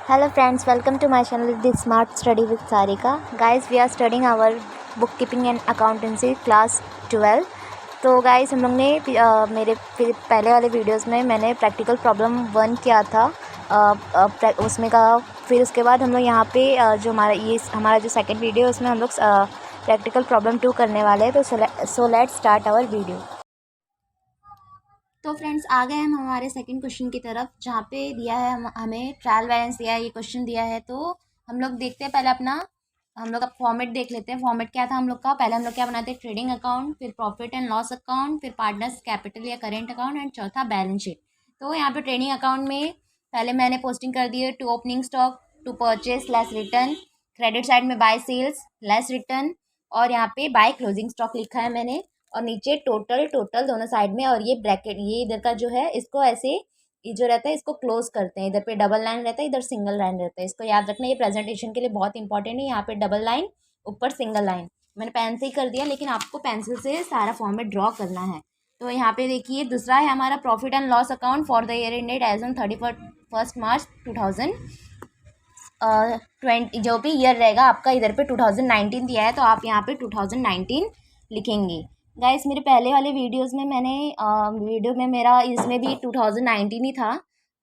Hello friends, welcome to my channel The Smart Study with Sarika. Guys, we are studying our bookkeeping and accountancy class 12. तो guys हम लोग ने मेरे पहले वाले वीडियोस में मैंने प्रैक्टिकल प्रॉब्लम 1 किया था उसमें का। फिर उसके बाद हम लोग यहाँ पे जो हमारा जो सेकंड वीडियो है उसमें हम लोग प्रैक्टिकल प्रॉब्लम 2 करने वाले हैं। तो so let's start our video. तो फ्रेंड्स आ गए हम हमारे सेकंड क्वेश्चन की तरफ, जहाँ पे दिया है हमें ट्रायल बैलेंस दिया है, ये क्वेश्चन दिया है। तो हम लोग देखते हैं पहले हम लोग अब फॉर्मेट देख लेते हैं। फॉर्मेट क्या था हम लोग का, पहले हम लोग क्या बनाते हैं, ट्रेडिंग अकाउंट, फिर प्रॉफिट एंड लॉस अकाउंट, फिर पार्टनर्स कैपिटल या करेंट अकाउंट, एंड चौथा बैलेंस शीट। तो यहाँ पे ट्रेडिंग अकाउंट में पहले मैंने पोस्टिंग कर दी है to opening stock, to purchase less return, credit side में बाय सेल्स लेस रिटर्न, और यहाँ पे बाय क्लोजिंग स्टॉक लिखा है मैंने, और नीचे टोटल दोनों साइड में। और ये ब्रैकेट, ये इधर का जो है इसको ऐसे, ये जो रहता है इसको क्लोज करते हैं। इधर पे डबल लाइन रहता है, इधर सिंगल लाइन रहता है। इसको याद रखना, ये प्रेजेंटेशन के लिए बहुत इंपॉर्टेंट है। यहाँ पे डबल लाइन, ऊपर सिंगल लाइन। मैंने पेन से ही कर दिया, लेकिन आपको पेंसिल से सारा फॉर्मेट ड्रॉ करना है। तो यहाँ पे देखिए दूसरा है हमारा profit and loss account for the year ended as on 31 March 2020। जो भी ईयर रहेगा आपका, इधर पे 2019 दिया है तो आप यहाँ पे 2019 लिखेंगे। गाइस मेरे पहले वाले वीडियोस में वीडियो में मेरा इसमें भी 2019 ही था।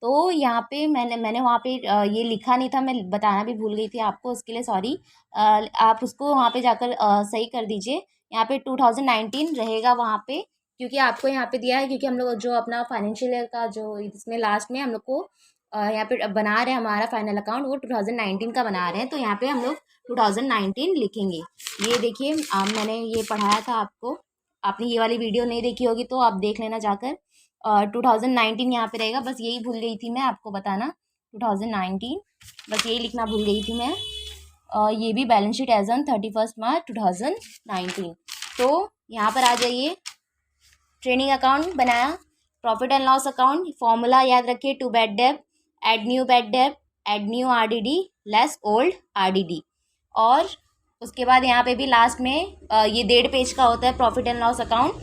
तो यहाँ पे मैंने वहाँ पे ये लिखा नहीं था, मैं बताना भी भूल गई थी आपको, उसके लिए सॉरी। आप उसको वहाँ पे जाकर सही कर दीजिए। यहाँ पे 2019 रहेगा वहाँ पे, क्योंकि आपको यहाँ पे दिया है, क्योंकि हम लोग जो अपना फाइनेंशियल ईयर का जो इसमें लास्ट में हम लोग को यहाँ पे बना रहे हैं हमारा फाइनल अकाउंट, वो 2019 का बना रहे हैं। तो यहाँ पे हम लोग 2019 लिखेंगे। ये देखिए मैंने ये पढ़ाया था आपको, आपने ये वाली वीडियो नहीं देखी होगी तो आप देख लेना जाकर। 2019 यहाँ पे रहेगा, बस यही भूल गई थी मैं आपको बताना। 2019 बस यही लिखना भूल गई थी मैं। ये भी बैलेंस शीट एज ऑन 31 मार्च 2019। तो यहाँ पर आ जाइए, ट्रेडिंग अकाउंट बनाया, profit and loss account, formula याद रखिए, टू बैड डेब्ट, एड न्यू बैड डेब्ट, add new RDD less old RDD. और उसके बाद यहाँ पे भी लास्ट में ये 1.5 पेज का होता है प्रॉफिट एंड लॉस अकाउंट,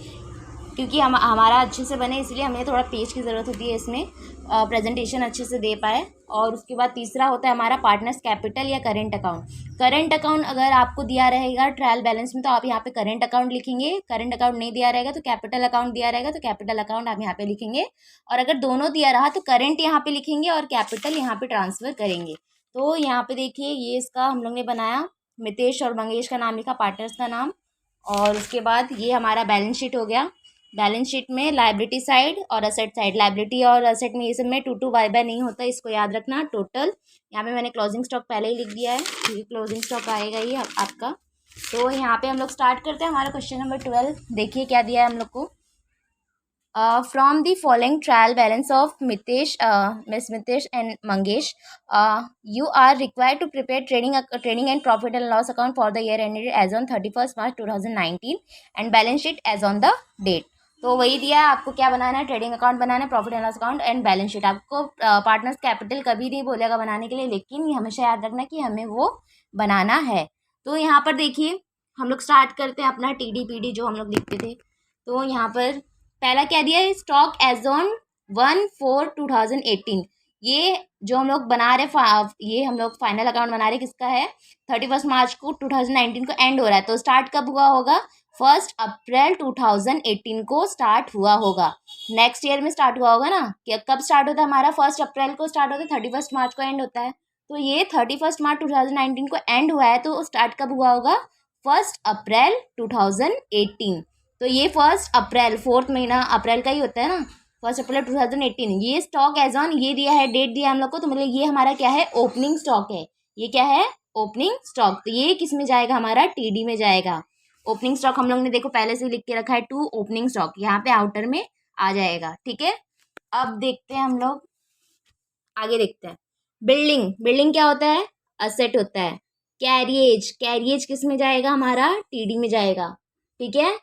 क्योंकि हमारा अच्छे से बने इसलिए हमें थोड़ा पेज की ज़रूरत होती है इसमें, प्रेजेंटेशन अच्छे से दे पाए। और उसके बाद तीसरा होता है हमारा पार्टनर्स कैपिटल या करेंट अकाउंट। करेंट अकाउंट अगर आपको दिया रहेगा ट्रायल बैलेंस में तो आप यहाँ पे करेंट अकाउंट लिखेंगे। करेंट अकाउंट नहीं दिया रहेगा तो कैपिटल अकाउंट दिया रहेगा तो कैपिटल अकाउंट आप यहाँ पे लिखेंगे। और अगर दोनों दिया रहा तो करेंट यहाँ पे लिखेंगे और कैपिटल यहाँ पे ट्रांसफ़र करेंगे। तो यहाँ पे देखिए ये इसका हम लोग ने बनाया, मितेश और मंगेश का नाम लिखा, पार्टनर्स का नाम। और उसके बाद ये हमारा बैलेंस शीट हो गया। बैलेंस शीट में लायबिलिटी साइड और असेट साइड, लायबिलिटी और असेट में ये सब में 2 बाय बाय नहीं होता, इसको याद रखना। टोटल यहाँ पे मैंने क्लोजिंग स्टॉक पहले ही लिख दिया है, क्योंकि क्लोजिंग स्टॉक आएगा ही आपका। तो यहाँ पे हम लोग स्टार्ट करते हैं हमारा क्वेश्चन नंबर 12। देखिए क्या दिया है हम लोग को। From the following trial balance of Miss Mitesh and Mangesh, you are required to prepare trading and profit and loss account for the year ended as on 31st March 2019 and balance sheet as on the date। तो वही दिया है आपको, क्या बनाना है, trading account बनाना है, profit and loss account and balance sheet. आपको partners capital कभी नहीं बोलेगा बनाने के लिए, लेकिन हमेशा याद रखना कि हमें वो बनाना है। तो यहाँ पर देखिए हम लोग स्टार्ट करते हैं अपना TDPD जो हम लोग लिखते थे। तो यहाँ पर पहला क्या दिया है, स्टॉक एज ऑन 1/4/2018। ये जो हम लोग बना रहे ये हम लोग फाइनल अकाउंट बना रहे किसका है, 31 मार्च को 2019 को एंड हो रहा है। तो स्टार्ट कब हुआ होगा, 1 अप्रैल 2018 को स्टार्ट हुआ होगा। नेक्स्ट ईयर में स्टार्ट हुआ होगा ना, कि कब स्टार्ट होता है हमारा, 1 अप्रैल को स्टार्ट होता है, 31 मार्च को एंड होता है। तो ये 31 मार्च 2019 को एंड हुआ है, तो स्टार्ट कब हुआ होगा, 1 अप्रैल 2018। तो ये 1 अप्रैल, 4th महीना अप्रैल का ही होता है ना, 1 अप्रैल 2018। ये स्टॉक एज ऑन ये दिया है, डेट दिया है हम लोग को, तो मतलब ये हमारा क्या है, ओपनिंग स्टॉक है। ये क्या है, ओपनिंग स्टॉक। तो ये किस में जाएगा, हमारा TD में जाएगा। ओपनिंग स्टॉक हम लोग ने देखो पहले से लिख के रखा है, टू ओपनिंग स्टॉक, यहाँ पे आउटर में आ जाएगा। ठीक है, अब देखते हैं हम लोग आगे देखते हैं। बिल्डिंग क्या होता है, असेट होता है। कैरिएज किस में जाएगा, हमारा TD में जाएगा। ठीक है,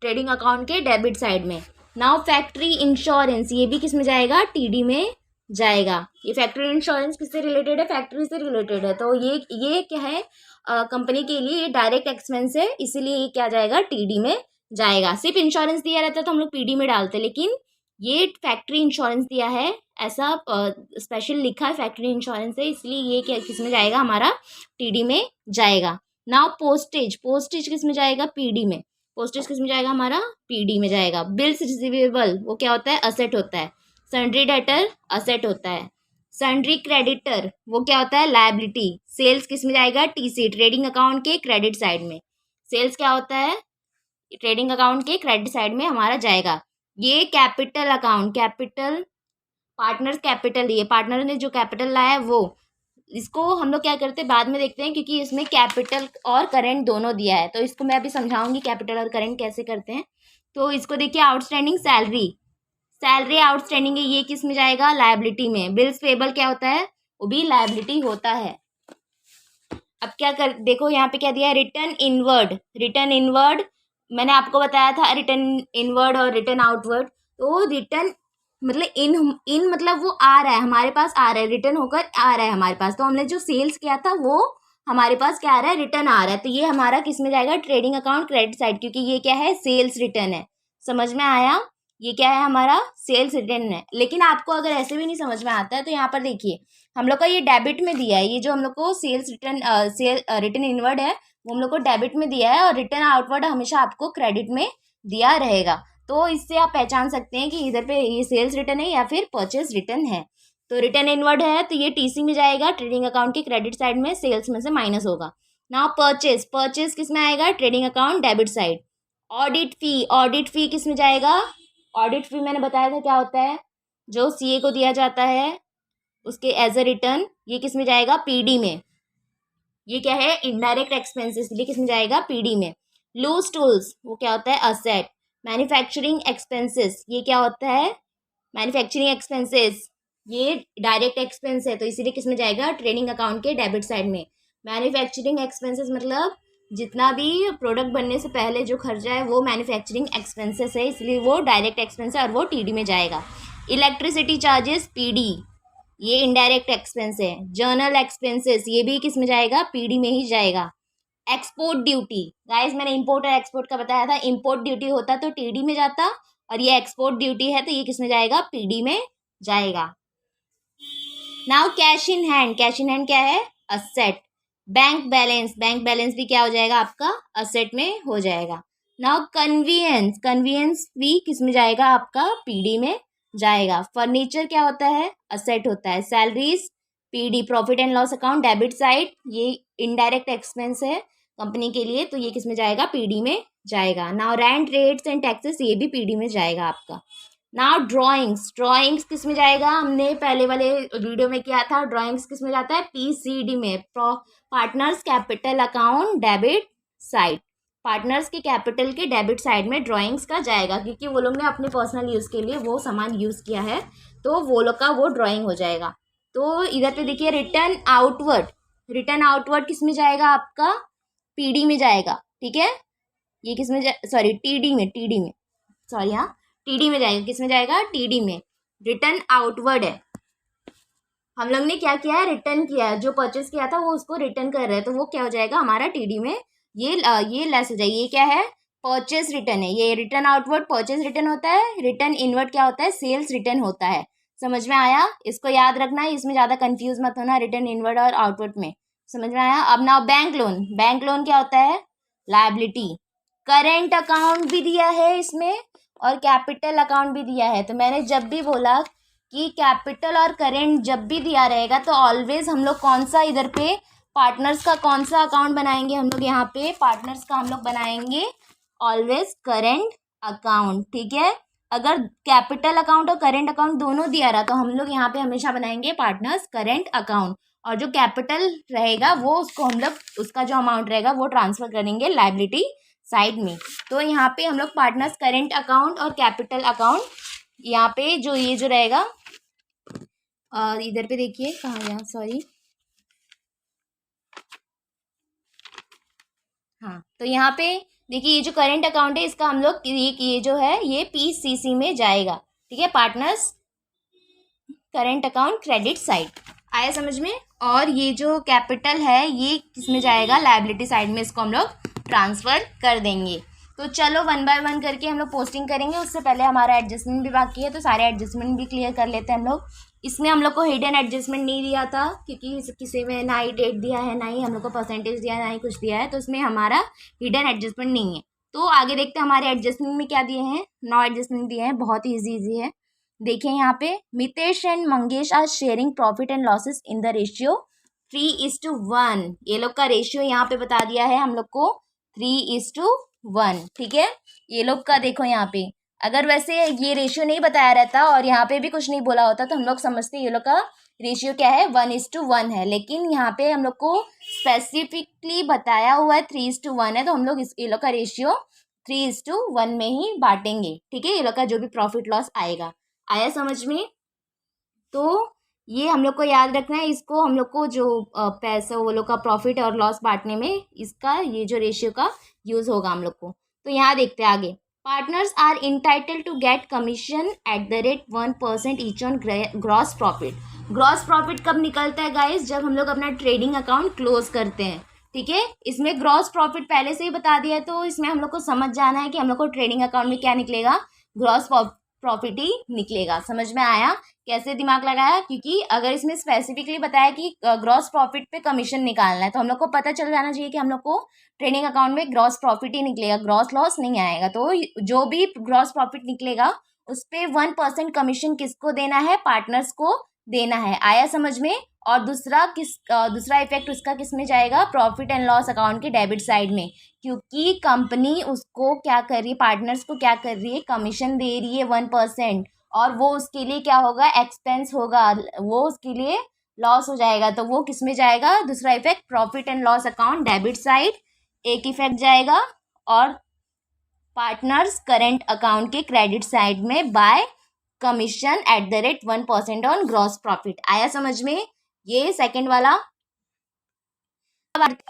ट्रेडिंग अकाउंट के डेबिट साइड में। नाउ फैक्ट्री इंश्योरेंस, ये भी किस में जाएगा, TD में जाएगा। ये फैक्ट्री इंश्योरेंस किससे रिलेटेड है, फैक्ट्री से रिलेटेड है। तो ये क्या है, कंपनी के लिए ये डायरेक्ट एक्सपेंस है, इसीलिए ये क्या जाएगा, TD में जाएगा। सिर्फ इंश्योरेंस दिया रहता है तो हम लोग PD में डालते, लेकिन ये फैक्ट्री इंश्योरेंस दिया है, ऐसा स्पेशल लिखा है फैक्ट्री इंश्योरेंस है, इसलिए ये क्या किस में जाएगा, हमारा टीडी में जाएगा। नाउ पोस्टेज, पोस्टेज किस में जाएगा, पीडी में। पोस्टेज किस में जाएगा, हमारा पीडी में जाएगा। बिल्स रिसीवेबल वो क्या होता है, असेट होता है। सन्ड्री डेटर असेट होता है। सन्ड्री क्रेडिटर वो क्या होता है, लायबिलिटी। सेल्स किस में जाएगा, टीसी, ट्रेडिंग अकाउंट के क्रेडिट साइड में। सेल्स क्या होता है, ट्रेडिंग अकाउंट के क्रेडिट साइड में हमारा जाएगा। ये capital account, capital partners capital, ये पार्टनर ने जो कैपिटल लाया है वो, इसको हम लोग क्या करते हैं बाद में देखते हैं, क्योंकि इसमें कैपिटल और करेंट दोनों दिया है, तो इसको मैं अभी समझाऊंगी कैपिटल और करेंट कैसे करते हैं। तो इसको देखिए, आउटस्टैंडिंग सैलरी, सैलरी आउटस्टैंडिंग है, ये किस में जाएगा, लायबिलिटी में। बिल्स पेबल क्या होता है, वो भी लायबिलिटी होता है। अब क्या कर, देखो यहाँ पे क्या दिया है, रिटर्न इनवर्ड। रिटर्न इनवर्ड मैंने आपको बताया था, रिटर्न इनवर्ड और रिटर्न आउटवर्ड। तो रिटर्न मतलब इन मतलब वो आ रहा है हमारे पास, आ रहा है रिटर्न होकर आ रहा है हमारे पास। तो हमने जो सेल्स किया था वो हमारे पास क्या आ रहा है, रिटर्न आ रहा है। तो ये हमारा किस में जाएगा, ट्रेडिंग अकाउंट क्रेडिट साइड, क्योंकि ये क्या है, सेल्स रिटर्न है। समझ में आया, ये क्या है, हमारा सेल्स रिटर्न है। लेकिन आपको अगर ऐसे भी नहीं समझ में आता है तो यहाँ पर देखिए, हम लोग का ये डेबिट में दिया है, ये जो हम लोग को सेल्स रिटर्न रिटर्न इनवर्ड है वो हम लोग को डेबिट में दिया है, और रिटर्न आउटवर्ड हमेशा आपको क्रेडिट में दिया रहेगा। तो इससे आप पहचान सकते हैं कि इधर पे ये सेल्स रिटर्न है या फिर परचेज रिटर्न है। तो रिटर्न इनवर्ड है तो ये टीसी में जाएगा, ट्रेडिंग अकाउंट के क्रेडिट साइड में, सेल्स में से माइनस होगा। नाउ परचेज, परचेज किस में आएगा, trading account debit side. Audit fee, audit fee किस में जाएगा, ऑडिट फी मैंने बताया था क्या होता है, जो सीए को दिया जाता है उसके एज अ रिटर्न, ये किस में जाएगा, पीडी में। ये क्या है, इनडायरेक्ट एक्सपेंसेस, ये किस में जाएगा, पीडी में। लूज टूल्स वो क्या होता है, असेट। मैन्युफैक्चरिंग एक्सपेंसेस ये क्या होता है, मैन्युफैक्चरिंग एक्सपेंसेस, ये डायरेक्ट एक्सपेंस है, तो इसीलिए किस में जाएगा, ट्रेडिंग अकाउंट के डेबिट साइड में। मैन्युफैक्चरिंग एक्सपेंसेस मतलब जितना भी प्रोडक्ट बनने से पहले जो खर्चा है वो मैन्युफैक्चरिंग एक्सपेंसेस है, इसलिए वो डायरेक्ट एक्सपेंस है और वो टीडी में जाएगा। इलेक्ट्रिसिटी चार्जेस पीडी, ये इनडायरेक्ट एक्सपेंस है। जर्नल एक्सपेंसेस ये भी किस में जाएगा, पीडी में ही जाएगा। एक्सपोर्ट ड्यूटी, गाइस मैंने इंपोर्ट और एक्सपोर्ट का बताया था, इंपोर्ट ड्यूटी होता तो टीडी में जाता, और ये एक्सपोर्ट ड्यूटी है तो ये किस में जाएगा, पीडी में जाएगा। Now cash in hand, cash in hand क्या है, asset. Bank balance, bank balance भी क्या हो जाएगा आपका, असेट में हो जाएगा। नाउ कन्वीनियंस, कन्वीनियंस भी किस में जाएगा आपका, पीडी में जाएगा। फर्नीचर क्या होता है, असेट होता है। Salaries PD, profit and loss account debit side, ये इनडायरेक्ट एक्सपेंस है कंपनी के लिए, तो ये किस में जाएगा, पीडी में जाएगा। Now rent rates and taxes ये भी पीडी में जाएगा आपका। नाउ ड्राइंग्स, ड्राइंग्स किस में जाएगा, हमने पहले वाले वीडियो में किया था, ड्राइंग्स किस में जाता है, पीसीडी में, partners capital account debit side. Partners के कैपिटल के डेबिट साइड में ड्राइंग्स का जाएगा, क्योंकि वो लोग ने अपने पर्सनल यूज़ के लिए वो सामान यूज़ किया है, तो वो लोग का वो ड्राइंग हो जाएगा। तो इधर पे देखिए, रिटर्न आउटवर्ड, रिटर्न आउटवर्ड किस में जाएगा आपका, पीडी में जाएगा, ठीक है। ये किस में सॉरी टीडी में, टीडी में, सॉरी हाँ टीडी में जाएगा, किस में जाएगा, टीडी में। रिटर्न आउटवर्ड है, हम लोग ने क्या किया है, रिटर्न किया है, जो परचेस किया था वो उसको रिटर्न कर रहे हैं, तो वो क्या हो जाएगा हमारा टीडी में, ये लेस हो जाएगी। ये क्या है, परचेस रिटर्न है, ये रिटर्न आउटवर्ड परचेस रिटर्न होता है। रिटर्न इनवर्ड क्या होता है, सेल्स रिटर्न होता है। समझ में आया, इसको याद रखना है, इसमें ज़्यादा कंफ्यूज मत होना, रिटर्न इनवर्ड और आउटवर्ड में। समझ में आया। अब ना बैंक लोन, बैंक लोन क्या होता है, लायबिलिटी। करेंट अकाउंट भी दिया है इसमें और कैपिटल अकाउंट भी दिया है, तो मैंने जब भी बोला कि कैपिटल और करेंट जब भी दिया रहेगा तो ऑलवेज हम लोग कौन सा, इधर पे पार्टनर्स का कौन सा अकाउंट बनाएंगे हम लोग, यहाँ पे पार्टनर्स का हम लोग बनाएंगे ऑलवेज करेंट अकाउंट, ठीक है। अगर कैपिटल अकाउंट और करेंट अकाउंट दोनों दिया रहा तो हम लोग यहाँ पे हमेशा बनाएंगे पार्टनर्स करेंट अकाउंट, और जो कैपिटल रहेगा वो उसको हम लोग, उसका जो अमाउंट रहेगा वो ट्रांसफर करेंगे लायबिलिटी साइड में। तो यहाँ पे हम लोग पार्टनर्स करेंट अकाउंट और कैपिटल अकाउंट, यहाँ पे जो ये जो रहेगा, इधर पे देखिए कहाँ गया, सॉरी हाँ, तो यहाँ पे देखिए ये जो करेंट अकाउंट है इसका हम लोग ये जो है ये पीसीसी में जाएगा, ठीक है, partners current account credit side. आया समझ में। और ये जो कैपिटल है ये किस में जाएगा, लायबिलिटी साइड में, इसको हम लोग ट्रांसफ़र कर देंगे। तो चलो वन बाय वन करके हम लोग पोस्टिंग करेंगे। उससे पहले हमारा एडजस्टमेंट भी बाकी है, तो सारे एडजस्टमेंट भी क्लियर कर लेते हैं हम लोग। इसमें हम लोग को हिडन एडजस्टमेंट नहीं दिया था, क्योंकि किसी में ना ही डेट दिया है, ना ही हम लोग को परसेंटेज दिया है, ना ही कुछ दिया है, तो इसमें हमारा हिडन एडजस्टमेंट नहीं है। तो आगे देखते हैं हमारे एडजस्टमेंट में क्या दिए हैं। 9 एडजस्टमेंट दिए हैं, बहुत ही ईजी है। देखिए यहाँ पे Mitesh and Mangesh are sharing profit and losses in the ratio 3:1। ये लोग का रेशियो यहाँ पे बता दिया है हम लोग को 3:1। ठीक है, ये लोग का देखो यहाँ पे, अगर वैसे ये रेशियो नहीं बताया रहता और यहाँ पे भी कुछ नहीं बोला होता तो हम लोग समझते ये लोग का रेशियो क्या है 1:1 है, लेकिन यहाँ पे हम लोग को स्पेसिफिकली बताया हुआ है 3:1 है, तो हम लोग इस ये लोग का रेशियो 3:1 में ही बांटेंगे। ठीक है, ये लोग का जो भी प्रॉफिट लॉस आएगा। आया समझ में? तो ये हम लोग को याद रखना है, इसको हम लोग को जो पैसा वो लोग का प्रॉफिट और लॉस बांटने में इसका ये जो रेशियो का यूज़ होगा हम लोग को। तो यहाँ देखते हैं आगे। Partners are entitled to get commission at the rate 1% each on gross profit. Gross profit कब निकलता है गाइस? जब हम लोग अपना ट्रेडिंग अकाउंट क्लोज करते हैं। ठीक है, इसमें ग्रॉस प्रॉफिट पहले से ही बता दिया है, तो इसमें हम लोग को समझ जाना है कि हम लोग को ट्रेडिंग अकाउंट में क्या निकलेगा, ग्रॉस प्रॉफिट ही निकलेगा। समझ में आया कैसे दिमाग लगाया? क्योंकि अगर इसमें स्पेसिफिकली बताया कि ग्रॉस प्रॉफिट पे कमीशन निकालना है, तो हम लोग को पता चल जाना चाहिए कि हम लोग को ट्रेडिंग अकाउंट में ग्रॉस प्रॉफिट ही निकलेगा, ग्रॉस लॉस नहीं आएगा। तो जो भी ग्रॉस प्रॉफिट निकलेगा उस पर 1% कमीशन किसको देना है? पार्टनर्स को देना है। आया समझ में? और दूसरा इफेक्ट उसका किस में जाएगा? प्रॉफिट एंड लॉस अकाउंट के डेबिट साइड में, क्योंकि कंपनी उसको क्या कर रही है, पार्टनर्स को क्या कर रही है, कमीशन दे रही है 1%, और वो उसके लिए क्या होगा? एक्सपेंस होगा, वो उसके लिए लॉस हो जाएगा। तो वो किस में जाएगा? दूसरा effect profit and loss account debit side एक इफेक्ट जाएगा, और पार्टनर्स करंट अकाउंट के क्रेडिट साइड में bye commission at the rate 1% on gross profit. आया समझ में? ये सेकंड वाला।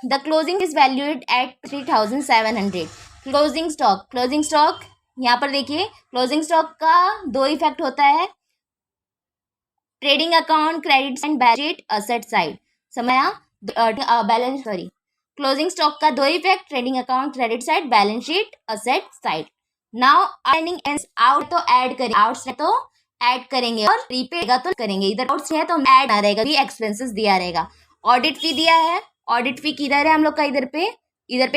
The closing is valued at 3,700। Closing stock यहाँ पर देखिए, क्लोजिंग स्टॉक का 2 इफेक्ट होता है, trading account credit and balance sheet asset side. समझा? क्लोजिंग स्टॉक का 2 effect, trading account credit side, balance sheet asset side. Now out तो add करेंगे, आउट से तो ऐड करेंगे, और प्रीपेड तो करेंगे। इधर आउट से है तो ऐड आ रहेगा, भी एक्सपेंसेस दिया रहेगा। ऑडिट फी दिया है, ऑडिट फी किधर है हम लोग का? इधर पे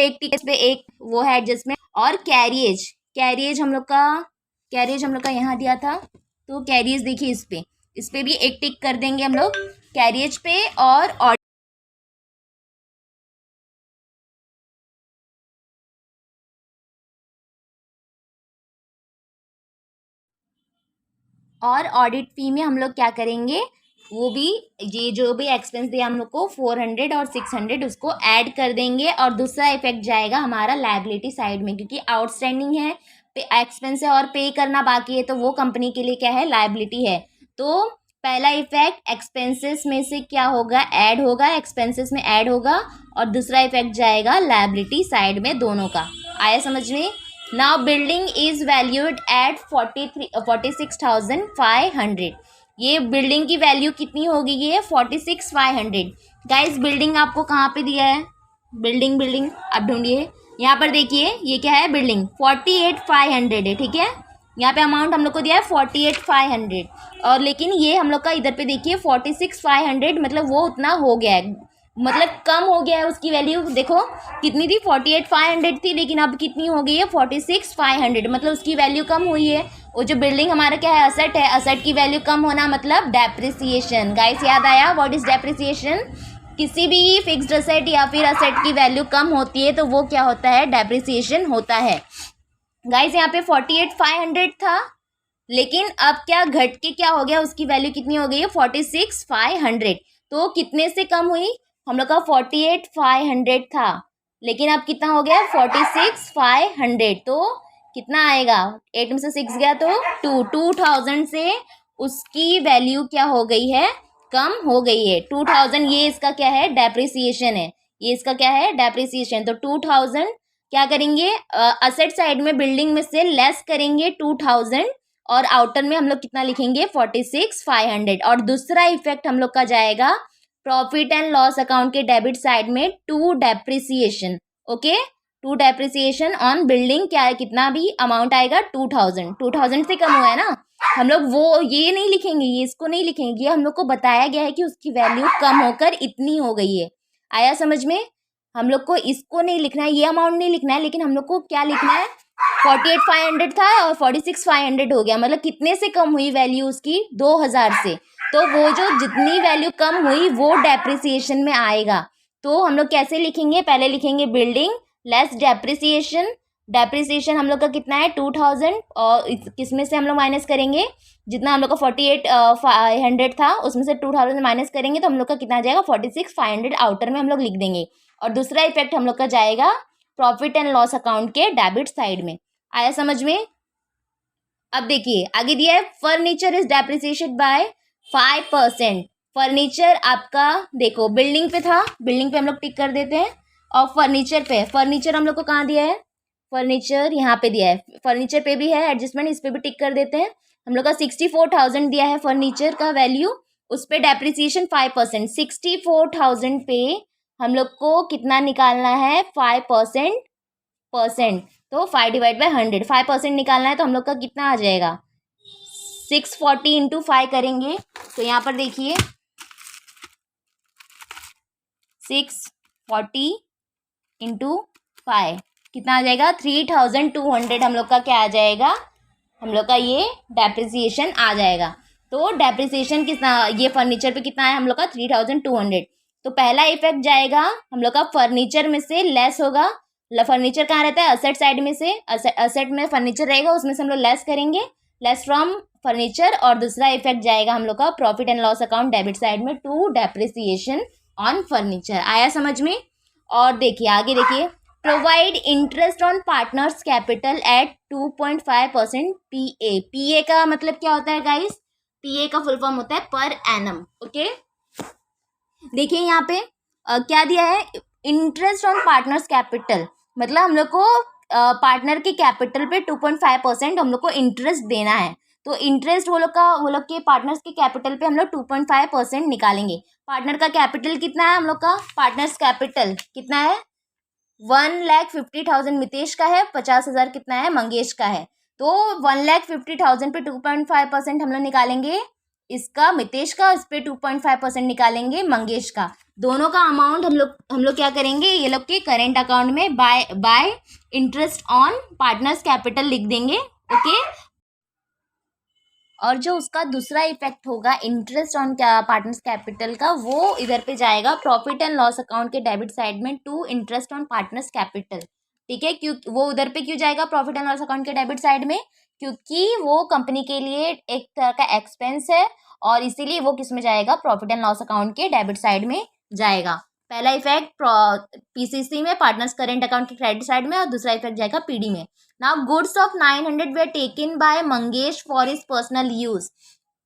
एक टिकट पे एक वो है एडजस्टमेंट। और कैरियज हम लोग का यहाँ दिया था, तो कैरियज देखिए इस पे भी एक टिक कर देंगे हम लोग कैरियज पे। और ऑडिट फी में हम लोग क्या करेंगे, वो भी ये जो भी एक्सपेंस दिया हम लोग को 400 और 600 उसको ऐड कर देंगे। और दूसरा इफेक्ट जाएगा हमारा लायबिलिटी साइड में, क्योंकि आउटस्टैंडिंग है, एक्सपेंस है और पे करना बाकी है, तो वो कंपनी के लिए क्या है? लायबिलिटी है। तो पहला इफेक्ट एक्सपेंसेस में से क्या होगा? ऐड होगा, एक्सपेंसेस में ऐड होगा, और दूसरा इफेक्ट जाएगा लायबिलिटी साइड में, दोनों का। आया समझ में? Now building is valued at 46,500। ये बिल्डिंग की वैल्यू कितनी होगी? ये 46,500। गाइस बिल्डिंग आपको कहाँ पे दिया है? बिल्डिंग आप ढूंढिए, यहाँ पर देखिए, ये क्या है? बिल्डिंग 48,500 है। ठीक है, यहाँ पे अमाउंट हम लोग को दिया है 48,500, और लेकिन ये हम लोग का इधर पे देखिए 46,500, मतलब वो उतना हो गया है, मतलब कम हो गया है उसकी वैल्यू। देखो कितनी थी? 48,500 थी, लेकिन अब कितनी हो गई है? 46,500, मतलब उसकी वैल्यू कम हुई है। वो जो बिल्डिंग हमारा क्या है? असेट है, असेट की वैल्यू कम होना मतलब डेप्रिसिएशन। गाइस याद आया व्हाट इज डेप्रिसिएशन? किसी भी फिक्स्ड असेट या फिर असेट की वैल्यू कम होती है तो वो क्या होता है? डेप्रिसिएशन होता है। गाइस यहाँ पे 48,500 था, लेकिन अब क्या घट के क्या हो गया? उसकी वैल्यू कितनी हो गई है? 46,500। तो कितने से कम हुई? हम लोग का 48,500 था, लेकिन अब कितना हो गया? 46,500। तो कितना आएगा? 8 में से 6 गया तो 2000 से उसकी वैल्यू क्या हो गई है? कम हो गई है 2000। ये इसका क्या है? डेप्रिसिएशन है। ये इसका क्या है? डेप्रिसिएशन। तो 2000 क्या करेंगे? असेट साइड में बिल्डिंग में से लेस करेंगे 2000, और आउटर में हम लोग कितना लिखेंगे? 46,500। और दूसरा इफेक्ट हम लोग का जाएगा प्रॉफिट एंड लॉस अकाउंट के डेबिट साइड में to depreciation. Okay, to depreciation on building क्या है, कितना भी अमाउंट आएगा 2000 से कम हुआ है ना, हम लोग वो ये नहीं लिखेंगे, ये इसको नहीं लिखेंगे, ये हम लोग को बताया गया है कि उसकी वैल्यू कम होकर इतनी हो गई है। आया समझ में? हम लोग को इसको नहीं लिखना है, ये अमाउंट नहीं लिखना है, लेकिन हम लोग को क्या लिखना है, 48,500 था और 46,500 हो गया, मतलब कितने से कम हुई वैल्यू उसकी, 2000 से। तो वो जो जितनी वैल्यू कम हुई वो डेप्रिसिएशन में आएगा। तो हम लोग कैसे लिखेंगे, पहले लिखेंगे बिल्डिंग लेस डेप्रिसिएशन। डेप्रिसिएशन हम लोग का कितना है 2000, और किसमें से हम लोग माइनस करेंगे, जितना हम लोग का 48,500 था उसमें से 2000 माइनस करेंगे तो हम लोग का कितना आ जाएगा 46,500 आउटर में हम लोग लिख देंगे। और दूसरा इफेक्ट हम लोग का जाएगा प्रॉफिट एंड लॉस अकाउंट के डेबिट साइड में। आया समझ में? अब देखिए आगे दिया है furniture is depreciated by 5%। Furniture आपका देखो बिल्डिंग पे था, बिल्डिंग पे हम लोग टिक कर देते हैं, और फर्नीचर पे, फर्नीचर हम लोग को कहाँ दिया है, फर्नीचर यहाँ पे दिया है, फर्नीचर पे भी है एडजस्टमेंट, इस पे भी टिक कर देते हैं। हम लोग का 64,000 दिया है फर्नीचर का वैल्यू, उस पर डेप्रिसिएशन 5%। 64,000 पे हम लोग को कितना निकालना है 5%, तो 5 डिवाइड बाई 100, 5% निकालना है तो हम लोग का कितना आ जाएगा 640 इंटू 5 करेंगे तो यहाँ पर देखिए 640 इंटू 5 कितना आ जाएगा 3,200 हम लोग का क्या आ जाएगा, हम लोग का ये डेप्रिसिएशन आ जाएगा। तो डेप्रिसिएशन कितना, ये फर्नीचर पे कितना है हम लोग का 3,200। तो पहला इफेक्ट जाएगा हम लोग का फर्नीचर में से लेस होगा, फर्नीचर कहाँ रहता है असेट साइड में से, असेट में फर्नीचर रहेगा उसमें से हम लोग लेस करेंगे, लेस फ्रॉम फर्नीचर। और दूसरा इफेक्ट जाएगा हम लोग का profit and loss account debit side में टू डेप्रिसिएशन ऑन फर्नीचर। आया समझ में? और देखिए आगे देखिए provide interest on partners capital eight 2.5% PA। PA का मतलब क्या होता है गाइस, PA का फुल फॉर्म होता है पर एनम। ओके देखिए यहाँ पे क्या दिया है, इंटरेस्ट ऑन पार्टनर्स कैपिटल, मतलब हम लोग को पार्टनर के कैपिटल पे 2.5% हम लोग को इंटरेस्ट देना है। तो इंटरेस्ट वो लोग के पार्टनर्स के कैपिटल पे हम लोग 2.5% निकालेंगे। पार्टनर का कैपिटल कितना है हम लोग का, पार्टनर्स कैपिटल कितना है 1,50,000 मितेश का है, 50,000 कितना है मंगेश का है। तो 1,50,000 पे 2.5% हम लोग निकालेंगे इसका मितेश का, इस पे 2.5% निकालेंगे मंगेश का। दोनों का अमाउंट हम लोग क्या करेंगे, ये लोग के करेंट अकाउंट में bye interest on partners capital लिख देंगे। ओके और जो उसका दूसरा इफेक्ट होगा इंटरेस्ट ऑन पार्टनर्स कैपिटल का, वो इधर पे जाएगा प्रॉफिट एंड लॉस अकाउंट के डेबिट साइड में to interest on partners capital. ठीक है, क्यों वो उधर पे क्यों जाएगा प्रॉफिट एंड लॉस अकाउंट के डेबिट साइड में, क्योंकि वो कंपनी के लिए एक तरह का एक्सपेंस है और इसीलिए वो किस में जाएगा प्रॉफिट एंड लॉस अकाउंट के डेबिट साइड में जाएगा। पहला इफेक्ट PCC में पार्टनर्स करेंट अकाउंट के क्रेडिट साइड में, और दूसरा इफेक्ट जाएगा PD में। Now goods of 900 where taken by Mangesh for his personal use.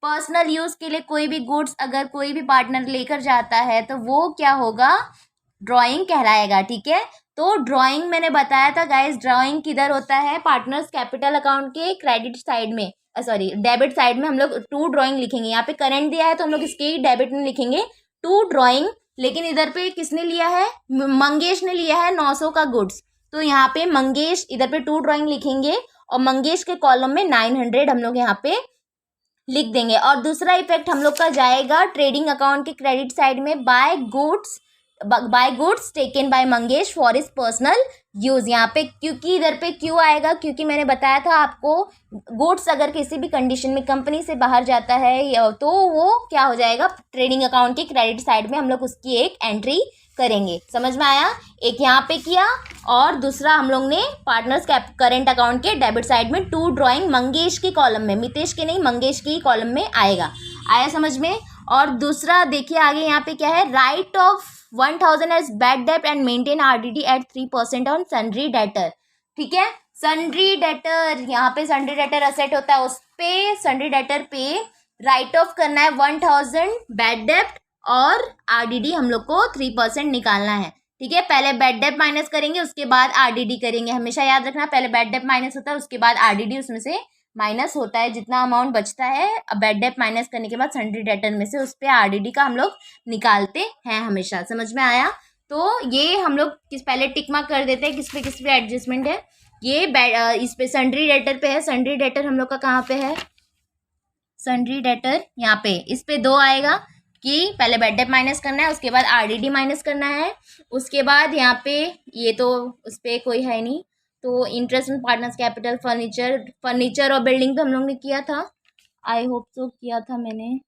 Personal use के लिए कोई भी गुड्स अगर कोई भी पार्टनर लेकर जाता है तो वो क्या होगा, ड्राइंग कहलाएगा। ठीक है, तो ड्राइंग मैंने बताया था गाइस, ड्राइंग किधर होता है पार्टनर्स कैपिटल अकाउंट के क्रेडिट साइड में, सॉरी डेबिट साइड में हम लोग टू ड्राइंग लिखेंगे। यहाँ पे करंट दिया है तो हम लोग इसके डेबिट में लिखेंगे टू ड्राइंग, लेकिन इधर पे किसने लिया है, मंगेश ने लिया है 900 का गुड्स, तो यहाँ पे मंगेश इधर पे टू ड्राइंग लिखेंगे और मंगेश के कॉलम में 900 हम लोग यहाँ पे लिख देंगे। और दूसरा इफेक्ट हम लोग का जाएगा ट्रेडिंग अकाउंट के क्रेडिट साइड में by goods taken by Mangesh for his personal use. यहाँ पे क्योंकि इधर पे क्यों आएगा, क्योंकि मैंने बताया था आपको गुड्स अगर किसी भी कंडीशन में कंपनी से बाहर जाता है तो वो क्या हो जाएगा ट्रेडिंग अकाउंट के क्रेडिट साइड में हम लोग उसकी एक एंट्री करेंगे। समझ में आया? एक यहाँ पे किया और दूसरा हम लोग ने पार्टनर्स करेंट अकाउंट के डेबिट साइड में टू ड्राइंग मंगेश के कॉलम में, मितेश के नहीं मंगेश की कॉलम में आएगा। आया समझ में? और दूसरा देखिए आगे यहाँ पे क्या है, write off 1,000 as bad debt and maintain RDD at 3% on sundry debtor. ठीक है, सन्ड्री डेटर, यहाँ पे सन्ड्री डेटर असेट होता है, उस पे सन्ड्री डेटर पे राइट ऑफ करना है 1,000 बैड डेट और RDD हम लोग को 3% निकालना है। ठीक है, पहले बैड डेट माइनस करेंगे उसके बाद RDD करेंगे, हमेशा याद रखना पहले बैड डेट माइनस होता है उसके बाद RDD उसमें से माइनस होता है। जितना अमाउंट बचता है बैड डेट माइनस करने के बाद सन्ड्री डेटर में से उस पर RDD का हम लोग निकालते हैं हमेशा। समझ में आया? तो ये हम लोग पहले टिक मार्क कर देते हैं किस पे एडजस्टमेंट है। ये इस पे सन्ड्री डेटर पे है। सन्ड्री डेटर हम लोग का कहाँ पे है, सन्ड्री डेटर यहाँ पे, इस पे 2 आएगा कि पहले बैड डेट माइनस करना है, उसके बाद आरडीडी माइनस करना है, उसके बाद यहाँ पे ये तो उस पर कोई है नहीं, तो interest in partners capital, furniture और बिल्डिंग पे हम लोग ने किया था, आई होप सो किया था मैंने,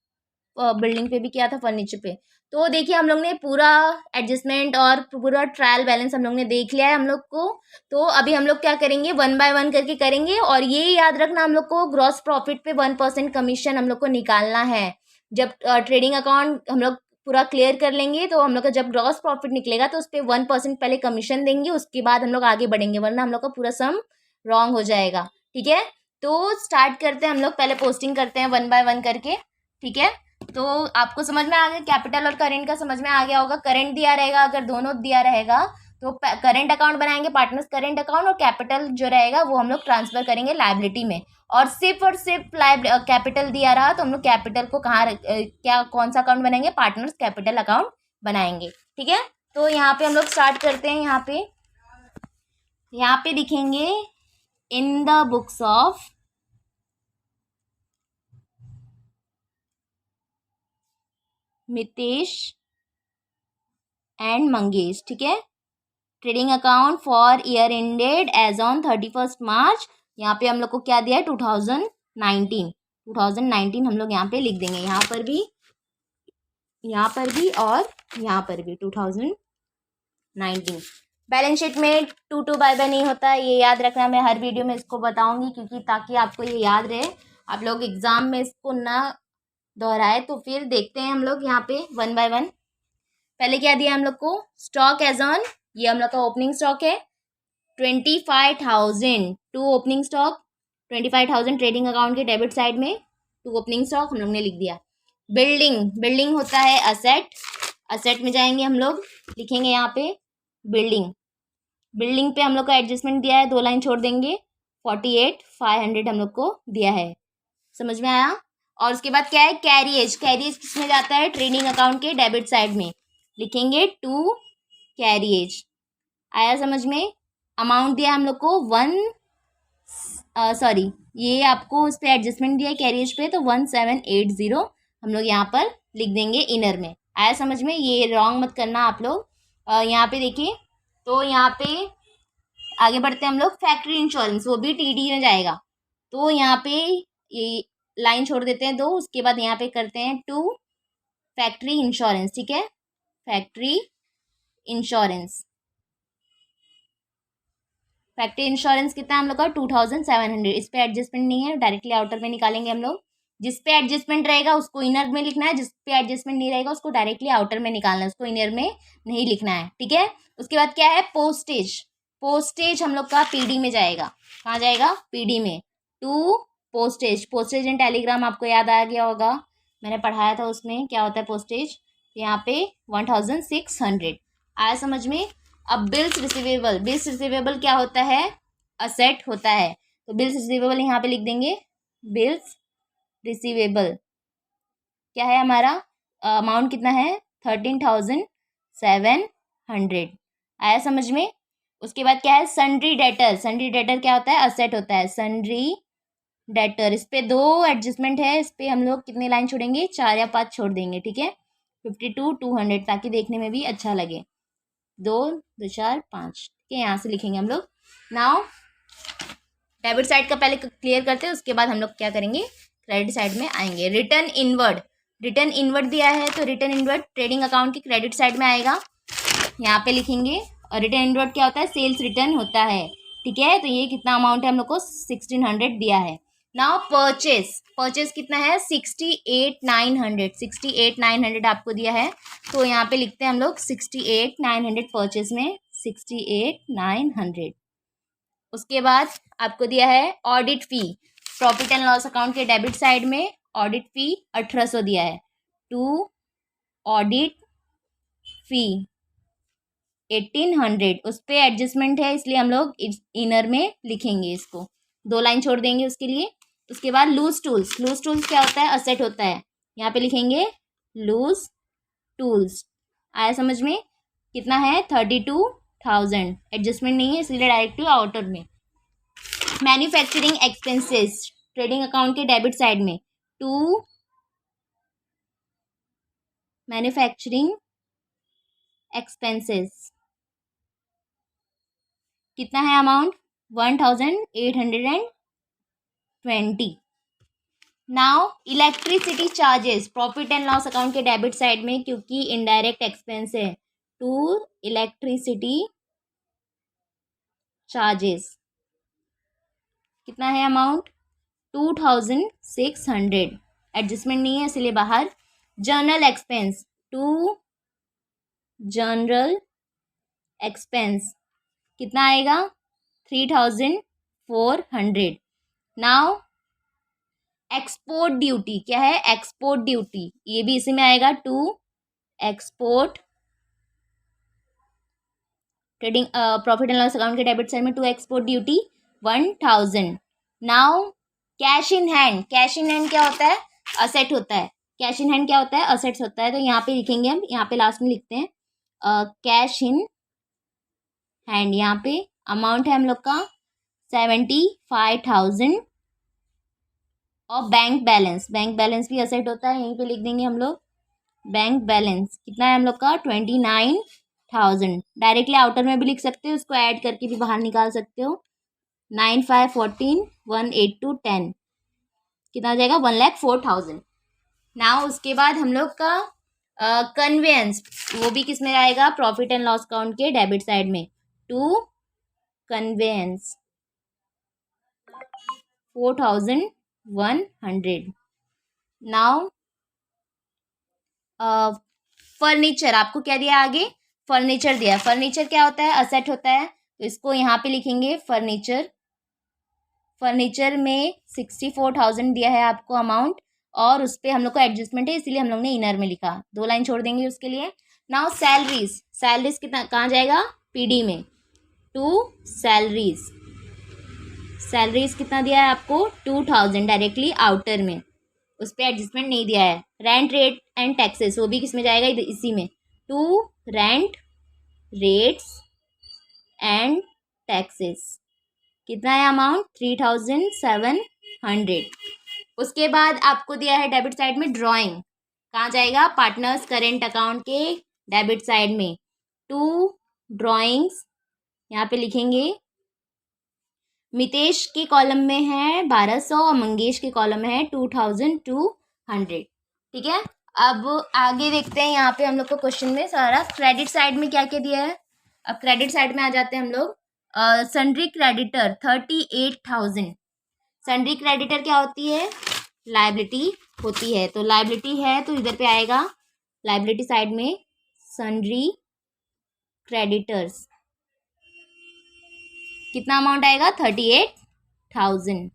बिल्डिंग पे भी किया था, फर्नीचर पे। तो देखिए हम लोग ने पूरा एडजस्टमेंट और पूरा ट्रायल बैलेंस हम लोग ने देख लिया है हम लोग को। तो अभी हम लोग क्या करेंगे, 1 बाय 1 करके करेंगे। और ये याद रखना हम लोग को ग्रॉस प्रॉफिट पे 1% कमीशन हम लोग को निकालना है। जब ट्रेडिंग अकाउंट हम लोग पूरा क्लियर कर लेंगे तो हम लोग का जब ग्रॉस प्रॉफिट निकलेगा तो उस पर 1% पहले कमीशन देंगे, उसके बाद हम लोग आगे बढ़ेंगे, वरना हम लोग का पूरा सम रॉन्ग हो जाएगा। ठीक है, तो स्टार्ट करते हैं हम लोग, पहले पोस्टिंग करते हैं 1 बाय 1 करके। ठीक है, तो आपको समझ में आ गया, कैपिटल और करेंट का समझ में आ गया होगा। करेंट दिया रहेगा, अगर दोनों दिया रहेगा तो करेंट अकाउंट बनाएंगे, पार्टनर्स करेंट अकाउंट, और कैपिटल जो रहेगा वो हम लोग ट्रांसफर करेंगे लायबिलिटी में। और सिर्फ कैपिटल दिया रहा तो हम लोग कैपिटल को क्या कौन सा अकाउंट बनाएंगे, पार्टनर्स कैपिटल अकाउंट बनाएंगे। ठीक है, तो यहाँ पे हम लोग स्टार्ट करते हैं। यहाँ पे दिखेंगे in the books of Mitesh and Mangesh. ठीक है, trading account for year ended as on 31 March. यहाँ पे हम लोग को क्या दिया है, 2019 हम लोग यहाँ पे लिख देंगे, यहाँ पर भी और यहाँ पर भी 2019। बैलेंस शीट में 2 बाय नहीं होता है, ये याद रखना। मैं हर वीडियो में इसको बताऊंगी क्योंकि ताकि आपको ये याद रहे, आप लोग एग्जाम में इसको ना दोहराए। तो फिर देखते हैं हम लोग यहाँ पे 1 बाय 1। पहले क्या दिया हम लोग को, स्टॉक एज ऑन, ये हम लोग का ओपनिंग स्टॉक है 25,000, 2 ओपनिंग स्टॉक, 25,000 ट्रेडिंग अकाउंट के डेबिट साइड में 2 ओपनिंग स्टॉक हम लोग ने लिख दिया। बिल्डिंग होता है असेट में जाएंगे हम लोग, लिखेंगे यहाँ पे बिल्डिंग पे हम लोग का एडजस्टमेंट दिया है, 2 लाइन छोड़ देंगे, 48,500 हम लोग को दिया है। समझ में आया। और उसके बाद क्या है, कैरिएज किसमें जाता है, ट्रेडिंग अकाउंट के डेबिट साइड में, लिखेंगे 2 कैरिएज। आया समझ में। अमाउंट दिया हम लोग को ये आपको उस पर एडजस्टमेंट दिया है कैरिएज पे, तो 1780 हम लोग यहाँ पर लिख देंगे इनर में। आया समझ में, ये रॉन्ग मत करना आप लोग। यहाँ पे देखिए, तो यहाँ पे आगे बढ़ते हैं हम लोग। फैक्ट्री इंश्योरेंस वो भी टीडी में जाएगा, तो यहाँ पे ये लाइन छोड़ देते हैं 2, उसके बाद यहाँ पे करते हैं 2 फैक्ट्री इंश्योरेंस। ठीक है, फैक्ट्री इंश्योरेंस कितना है हम लोग का, 2700। इस पे एडजस्टमेंट नहीं है, डायरेक्टली आउटर में निकालेंगे हम लोग। जिस पे एडजस्टमेंट रहेगा उसको इनर में लिखना है, जिस पे एडजस्टमेंट नहीं रहेगा उसको डायरेक्टली आउटर में निकालना है, उसको इनर में नहीं लिखना है। ठीक है, उसके बाद क्या है, पोस्टेज हम लोग का पीडी में जाएगा। कहाँ जाएगा, पीडी में। 2 पोस्टेज एंड टेलीग्राम आपको याद आ गया होगा, मैंने पढ़ाया था उसमें क्या होता है पोस्टेज। यहाँ पे 1600 आया समझ में। अब बिल्स रिसीवेबल क्या होता है, असेट होता है, तो बिल्स रिसीवेबल यहाँ पे लिख देंगे। बिल्स रिसीवेबल क्या है हमारा, अमाउंट कितना है, 13,700। आया समझ में। उसके बाद क्या है, सन्ड्री डेटर क्या होता है, असेट होता है, सन्ड्री डेटर। इस पे 2 एडजस्टमेंट है, इस पे हम लोग कितने लाइन छोड़ेंगे, 4 या 5 छोड़ देंगे। ठीक है, 52,200 ताकि देखने में भी अच्छा लगे, 2 2 4 5। ठीक है, यहाँ से लिखेंगे हम लोग। नाउ डेबिट साइड का पहले क्लियर करते हैं, उसके बाद हम लोग क्या करेंगे, क्रेडिट साइड में आएंगे। रिटर्न इनवर्ड दिया है, तो रिटर्न इनवर्ड ट्रेडिंग अकाउंट की क्रेडिट साइड में आएगा, यहाँ पे लिखेंगे। और रिटर्न इनवर्ड क्या होता है, सेल्स रिटर्न होता है। ठीक है, तो ये कितना अमाउंट है हम लोग को, 1600 दिया है। नाउ परचेस कितना है, 68,900 आपको दिया है, तो यहाँ पे लिखते हैं हम लोग 68,900 परचेस में, 68,900। उसके बाद आपको दिया है audit fee, profit and loss account के डेबिट साइड में ऑडिट फी 1800 दिया है। 2 ऑडिट फी 1800, उस पर एडजस्टमेंट है इसलिए हम लोग इनर में लिखेंगे, इसको 2 लाइन छोड़ देंगे उसके लिए। उसके बाद लूज टूल्स क्या होता है, असेट होता है, यहाँ पे लिखेंगे लूज टूल्स। आया समझ में। कितना है 32,000, एडजस्टमेंट नहीं है इसलिए डायरेक्टली आउटर में। मैन्युफैक्चरिंग एक्सपेंसेस ट्रेडिंग अकाउंट के डेबिट साइड में, टू मैन्युफैक्चरिंग एक्सपेंसेस कितना है amount 1,820। Now electricity charges profit and loss account के डेबिट साइड में, क्योंकि इनडायरेक्ट एक्सपेंस है, टू इलेक्ट्रिसिटी चार्जेस कितना है अमाउंट 2,600, एडजस्टमेंट नहीं है इसलिए बाहर। Journal expense, to general expense कितना आएगा 3,400। नाउ एक्सपोर्ट ड्यूटी क्या है, एक्सपोर्ट ड्यूटी ये भी इसी में आएगा, to export trading profit and loss account के डेबिट साइड में, to export duty 1,000। Now cash in hand, cash in hand क्या होता है, असेट होता है। कैश इन हैंड क्या होता है, असेट्स होता है। तो यहाँ पे लिखेंगे हम, यहाँ पे लास्ट में लिखते हैं कैश इन हैंड। यहाँ पे अमाउंट है हम लोग का 75,000। और बैंक बैलेंस, बैंक बैलेंस भी असेट होता है, यहीं पे लिख देंगे हम लोग। बैंक बैलेंस कितना है हम लोग का 29,000। डायरेक्टली आउटर में भी लिख सकते हो, उसको ऐड करके भी बाहर निकाल सकते हो। 9 5 14 1 8 2 10 कितना हो जाएगा 1,04,000। नाउ उसके बाद हम लोग का कन्वेंस, वो भी किस में आएगा, प्रॉफिट एंड लॉस अकाउंट के डेबिट साइड में, टू कन्वेंस 4,100। नाउ फर्नीचर आपको क्या दिया आगे, फर्नीचर दिया। फर्नीचर क्या होता है, असेट होता है, तो इसको यहाँ पे लिखेंगे फर्नीचर। फर्नीचर में 64,000 दिया है आपको अमाउंट, और उस पर हम लोग को एडजस्टमेंट है इसलिए हम लोग ने इनर में लिखा, 2 लाइन छोड़ देंगे उसके लिए। नाउ सैलरीज, सैलरीज कितना कहाँ जाएगा, पीडी में, टू सैलरीज। सैलरीज कितना दिया है आपको 2,000 डायरेक्टली आउटर में, उस पर एडजस्टमेंट नहीं दिया है। रेंट रेट एंड टैक्सेस वो भी किस में जाएगा, इसी में, to rent rates and taxes कितना है अमाउंट 3,700। उसके बाद आपको दिया है डेबिट साइड में ड्राइंग, कहाँ जाएगा, पार्टनर्स करेंट अकाउंट के डेबिट साइड में, टू ड्राइंग्स यहाँ पे लिखेंगे। मितेश के कॉलम में है 1,200 और मंगेश के कॉलम में है 2,200। ठीक है, अब आगे देखते हैं। यहाँ पे हम लोग को क्वेश्चन में सारा क्रेडिट साइड में क्या क्या दिया है। अब क्रेडिट साइड में आ जाते हैं हम लोग। Sundry creditor 38,000। सन्ड्री क्रेडिटर क्या होती है, लाइबिलिटी होती है, तो लाइबिलिटी है तो इधर पे आएगा लाइबिलिटी साइड में सन्ड्री क्रेडिटर्स कितना अमाउंट आएगा 38,000।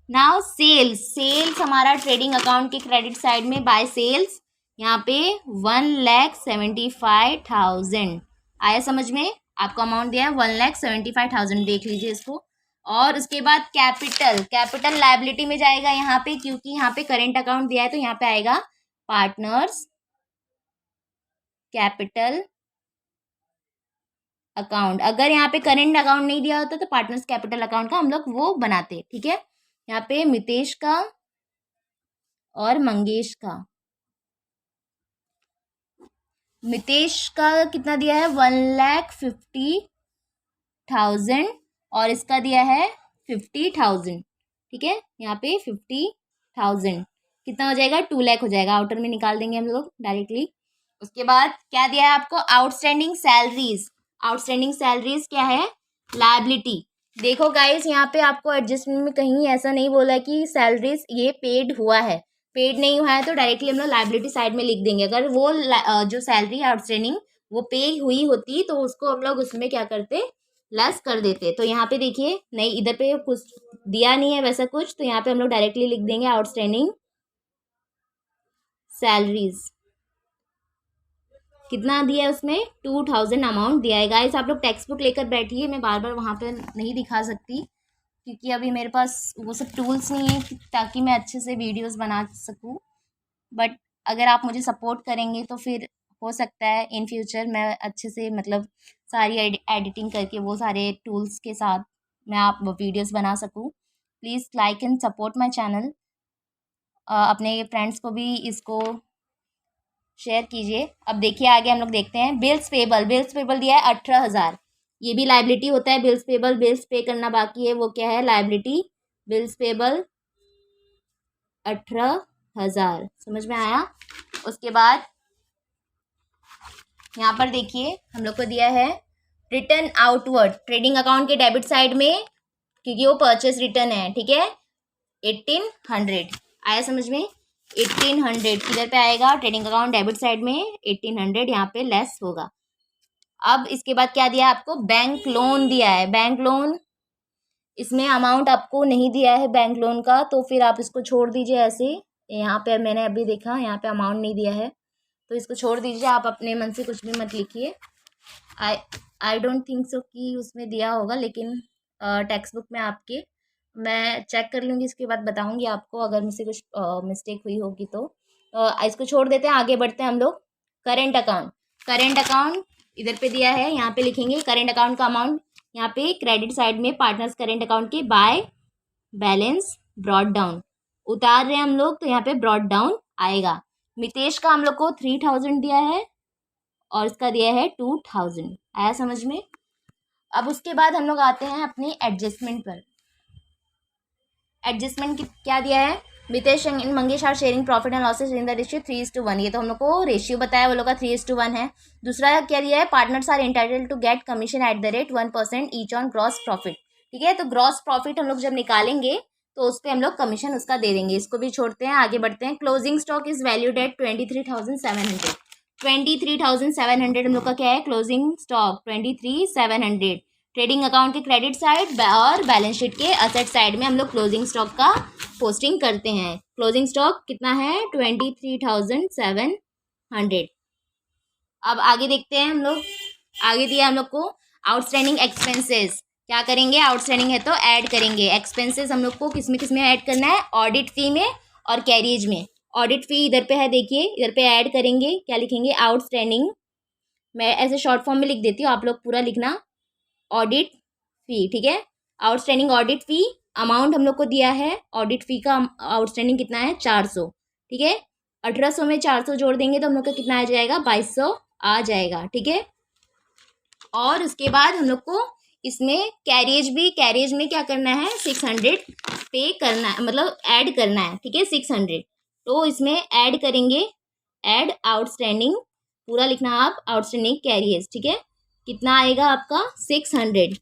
नाउ सेल्स, सेल्स हमारा ट्रेडिंग अकाउंट के क्रेडिट साइड में बाय सेल्स यहाँ पे 1,75,000 आया समझ में, आपको अमाउंट दिया है 1,75,000, देख लीजिए इसको। और उसके बाद कैपिटल, कैपिटल लायबिलिटी में जाएगा यहाँ पे, क्योंकि यहाँ पे करेंट अकाउंट दिया है तो यहाँ पे आएगा पार्टनर्स कैपिटल अकाउंट। अगर यहाँ पे करेंट अकाउंट नहीं दिया होता तो पार्टनर्स कैपिटल अकाउंट का हम लोग वो बनाते। ठीक है, यहाँ पे मितेश का और मंगेश का, मितेश का कितना दिया है 1,50,000 और इसका दिया है 50,000। ठीक है, यहाँ पे 50,000 कितना हो जाएगा 2 लाख हो जाएगा, आउटर में निकाल देंगे हम लोग डायरेक्टली। उसके बाद क्या दिया है आपको आउटस्टैंडिंग सैलरीज, आउटस्टैंडिंग सैलरीज क्या है लायबिलिटी। देखो गाइस, यहाँ पे आपको एडजस्टमेंट में कहीं ऐसा नहीं बोला कि सैलरीज ये पेड हुआ है, पेड नहीं हुआ है तो डायरेक्टली हम लोग लायबिलिटी साइड में लिख देंगे। अगर वो जो सैलरी है आउटस्टैंडिंग वो पे हुई होती तो उसको हम लोग उसमें क्या करते लेस कर देते। तो यहाँ पे देखिए नहीं, इधर पे कुछ दिया नहीं है वैसा कुछ, तो यहाँ पे हम लोग डायरेक्टली लिख देंगे आउटस्टैंडिंग सैलरीज। कितना दिया है उसमें 2,000 अमाउंट दिया है। गाइस आप लोग टेक्स्ट बुक लेकर बैठिए, मैं बार बार वहाँ पे नहीं दिखा सकती क्योंकि अभी मेरे पास वो सब टूल्स नहीं है ताकि मैं अच्छे से वीडियोस बना सकूँ। बट अगर आप मुझे सपोर्ट करेंगे तो फिर हो सकता है इन फ्यूचर मैं अच्छे से मतलब सारी एडिटिंग करके वो सारे टूल्स के साथ मैं आप वीडियोस बना सकूं। Please like and support my channel. अपने फ्रेंड्स को भी इसको शेयर कीजिए। अब देखिए आगे हम लोग देखते हैं बिल्स पेबल। बिल्स पेबल दिया है 18,000। ये भी लाइबिलिटी होता है बिल्स पेबल। बिल्स पे करना बाकी है वो क्या है, लाइबिलिटी। बिल्स पेबल 18,000, समझ में आया। उसके बाद यहाँ पर देखिए हम लोग को दिया है रिटर्न आउटवर्ड ट्रेडिंग अकाउंट के डेबिट साइड में, क्योंकि वो परचेस रिटर्न है, ठीक है। 1800 आया समझ में। 1800 किधर पे आएगा, ट्रेडिंग अकाउंट डेबिट साइड में 1800 यहाँ पे लेस होगा। अब इसके बाद क्या दिया है आपको, बैंक लोन दिया है। बैंक लोन, इसमें अमाउंट आपको नहीं दिया है बैंक लोन का, तो फिर आप इसको छोड़ दीजिए ऐसे। यहाँ पे मैंने अभी देखा यहाँ पे अमाउंट नहीं दिया है, तो इसको छोड़ दीजिए। आप अपने मन से कुछ भी मत लिखिए। आई आई डोंट थिंक सो कि उसमें दिया होगा, लेकिन टेक्स्ट बुक में आपके मैं चेक कर लूँगी, इसके बाद बताऊँगी आपको अगर मुझसे कुछ मिस्टेक हुई होगी तो। इसको छोड़ देते हैं, आगे बढ़ते हैं हम लोग। Current account. करेंट अकाउंट इधर पे दिया है, यहाँ पे लिखेंगे करेंट अकाउंट का अमाउंट। यहाँ पे क्रेडिट साइड में पार्टनर्स करेंट अकाउंट के बाय बैलेंस ब्रॉड डाउन उतार रहे हैं हम लोग, तो यहाँ पे ब्रॉड डाउन आएगा। मितेश का हम लोग को 3000 दिया है और इसका दिया है 2000। आया समझ में। अब उसके बाद हम लोग आते हैं अपने एडजस्टमेंट पर। एडजस्टमेंट क्या दिया है, Mitesh and Mangesh are sharing profit and losses in the ratio 3:1। ये तो हम लोग को रेशियो बताया वो लोग का 3:1 है। दूसरा क्या दिया है, partners are entitled to get commission at the rate 1% each on gross profit, ठीक है। तो ग्रॉस प्रॉफिट हम लोग जब निकालेंगे तो उस पर हम लोग कमीशन उसका दे देंगे। इसको भी छोड़ते हैं, आगे बढ़ते हैं। Closing stock is valued at 23,700। 23,700 हम लोग का क्या है, क्लोजिंग स्टॉक 23,700। ट्रेडिंग अकाउंट के क्रेडिट साइड और बैलेंस शीट के असेट साइड में हम लोग क्लोजिंग स्टॉक का पोस्टिंग करते हैं। क्लोजिंग स्टॉक कितना है, 23,700। अब आगे देखते हैं हम लोग। आगे दिया हम लोग को आउटस्टैंडिंग एक्सपेंसेस। क्या करेंगे, आउटस्टैंडिंग है तो ऐड करेंगे। एक्सपेंसेस हम लोग को किस में ऐड करना है, ऑडिट फी में और कैरियज में। ऑडिट फी इधर पे है, देखिए इधर पे ऐड करेंगे। क्या लिखेंगे, आउटस्टैंडिंग। मैं ऐसे शॉर्ट फॉर्म में लिख देती हूँ, आप लोग पूरा लिखना। ऑडिट फी, ठीक है। आउटस्टैंडिंग ऑडिट फी अमाउंट हम लोग को दिया है। ऑडिट फी का आउटस्टैंडिंग कितना है, 400, ठीक है। 1800 में 400 जोड़ देंगे तो हम लोग का कितना आ जाएगा, 2200 आ जाएगा, ठीक है। और उसके बाद हम लोग को इसमें कैरियज में क्या करना है, 600 पे करना है, मतलब ऐड करना है, ठीक है। 600 तो इसमें ऐड करेंगे। ऐड आउटस्टैंडिंग पूरा लिखना आप, आउटस्टैंडिंग कैरियज, ठीक है। कितना आएगा आपका, 600।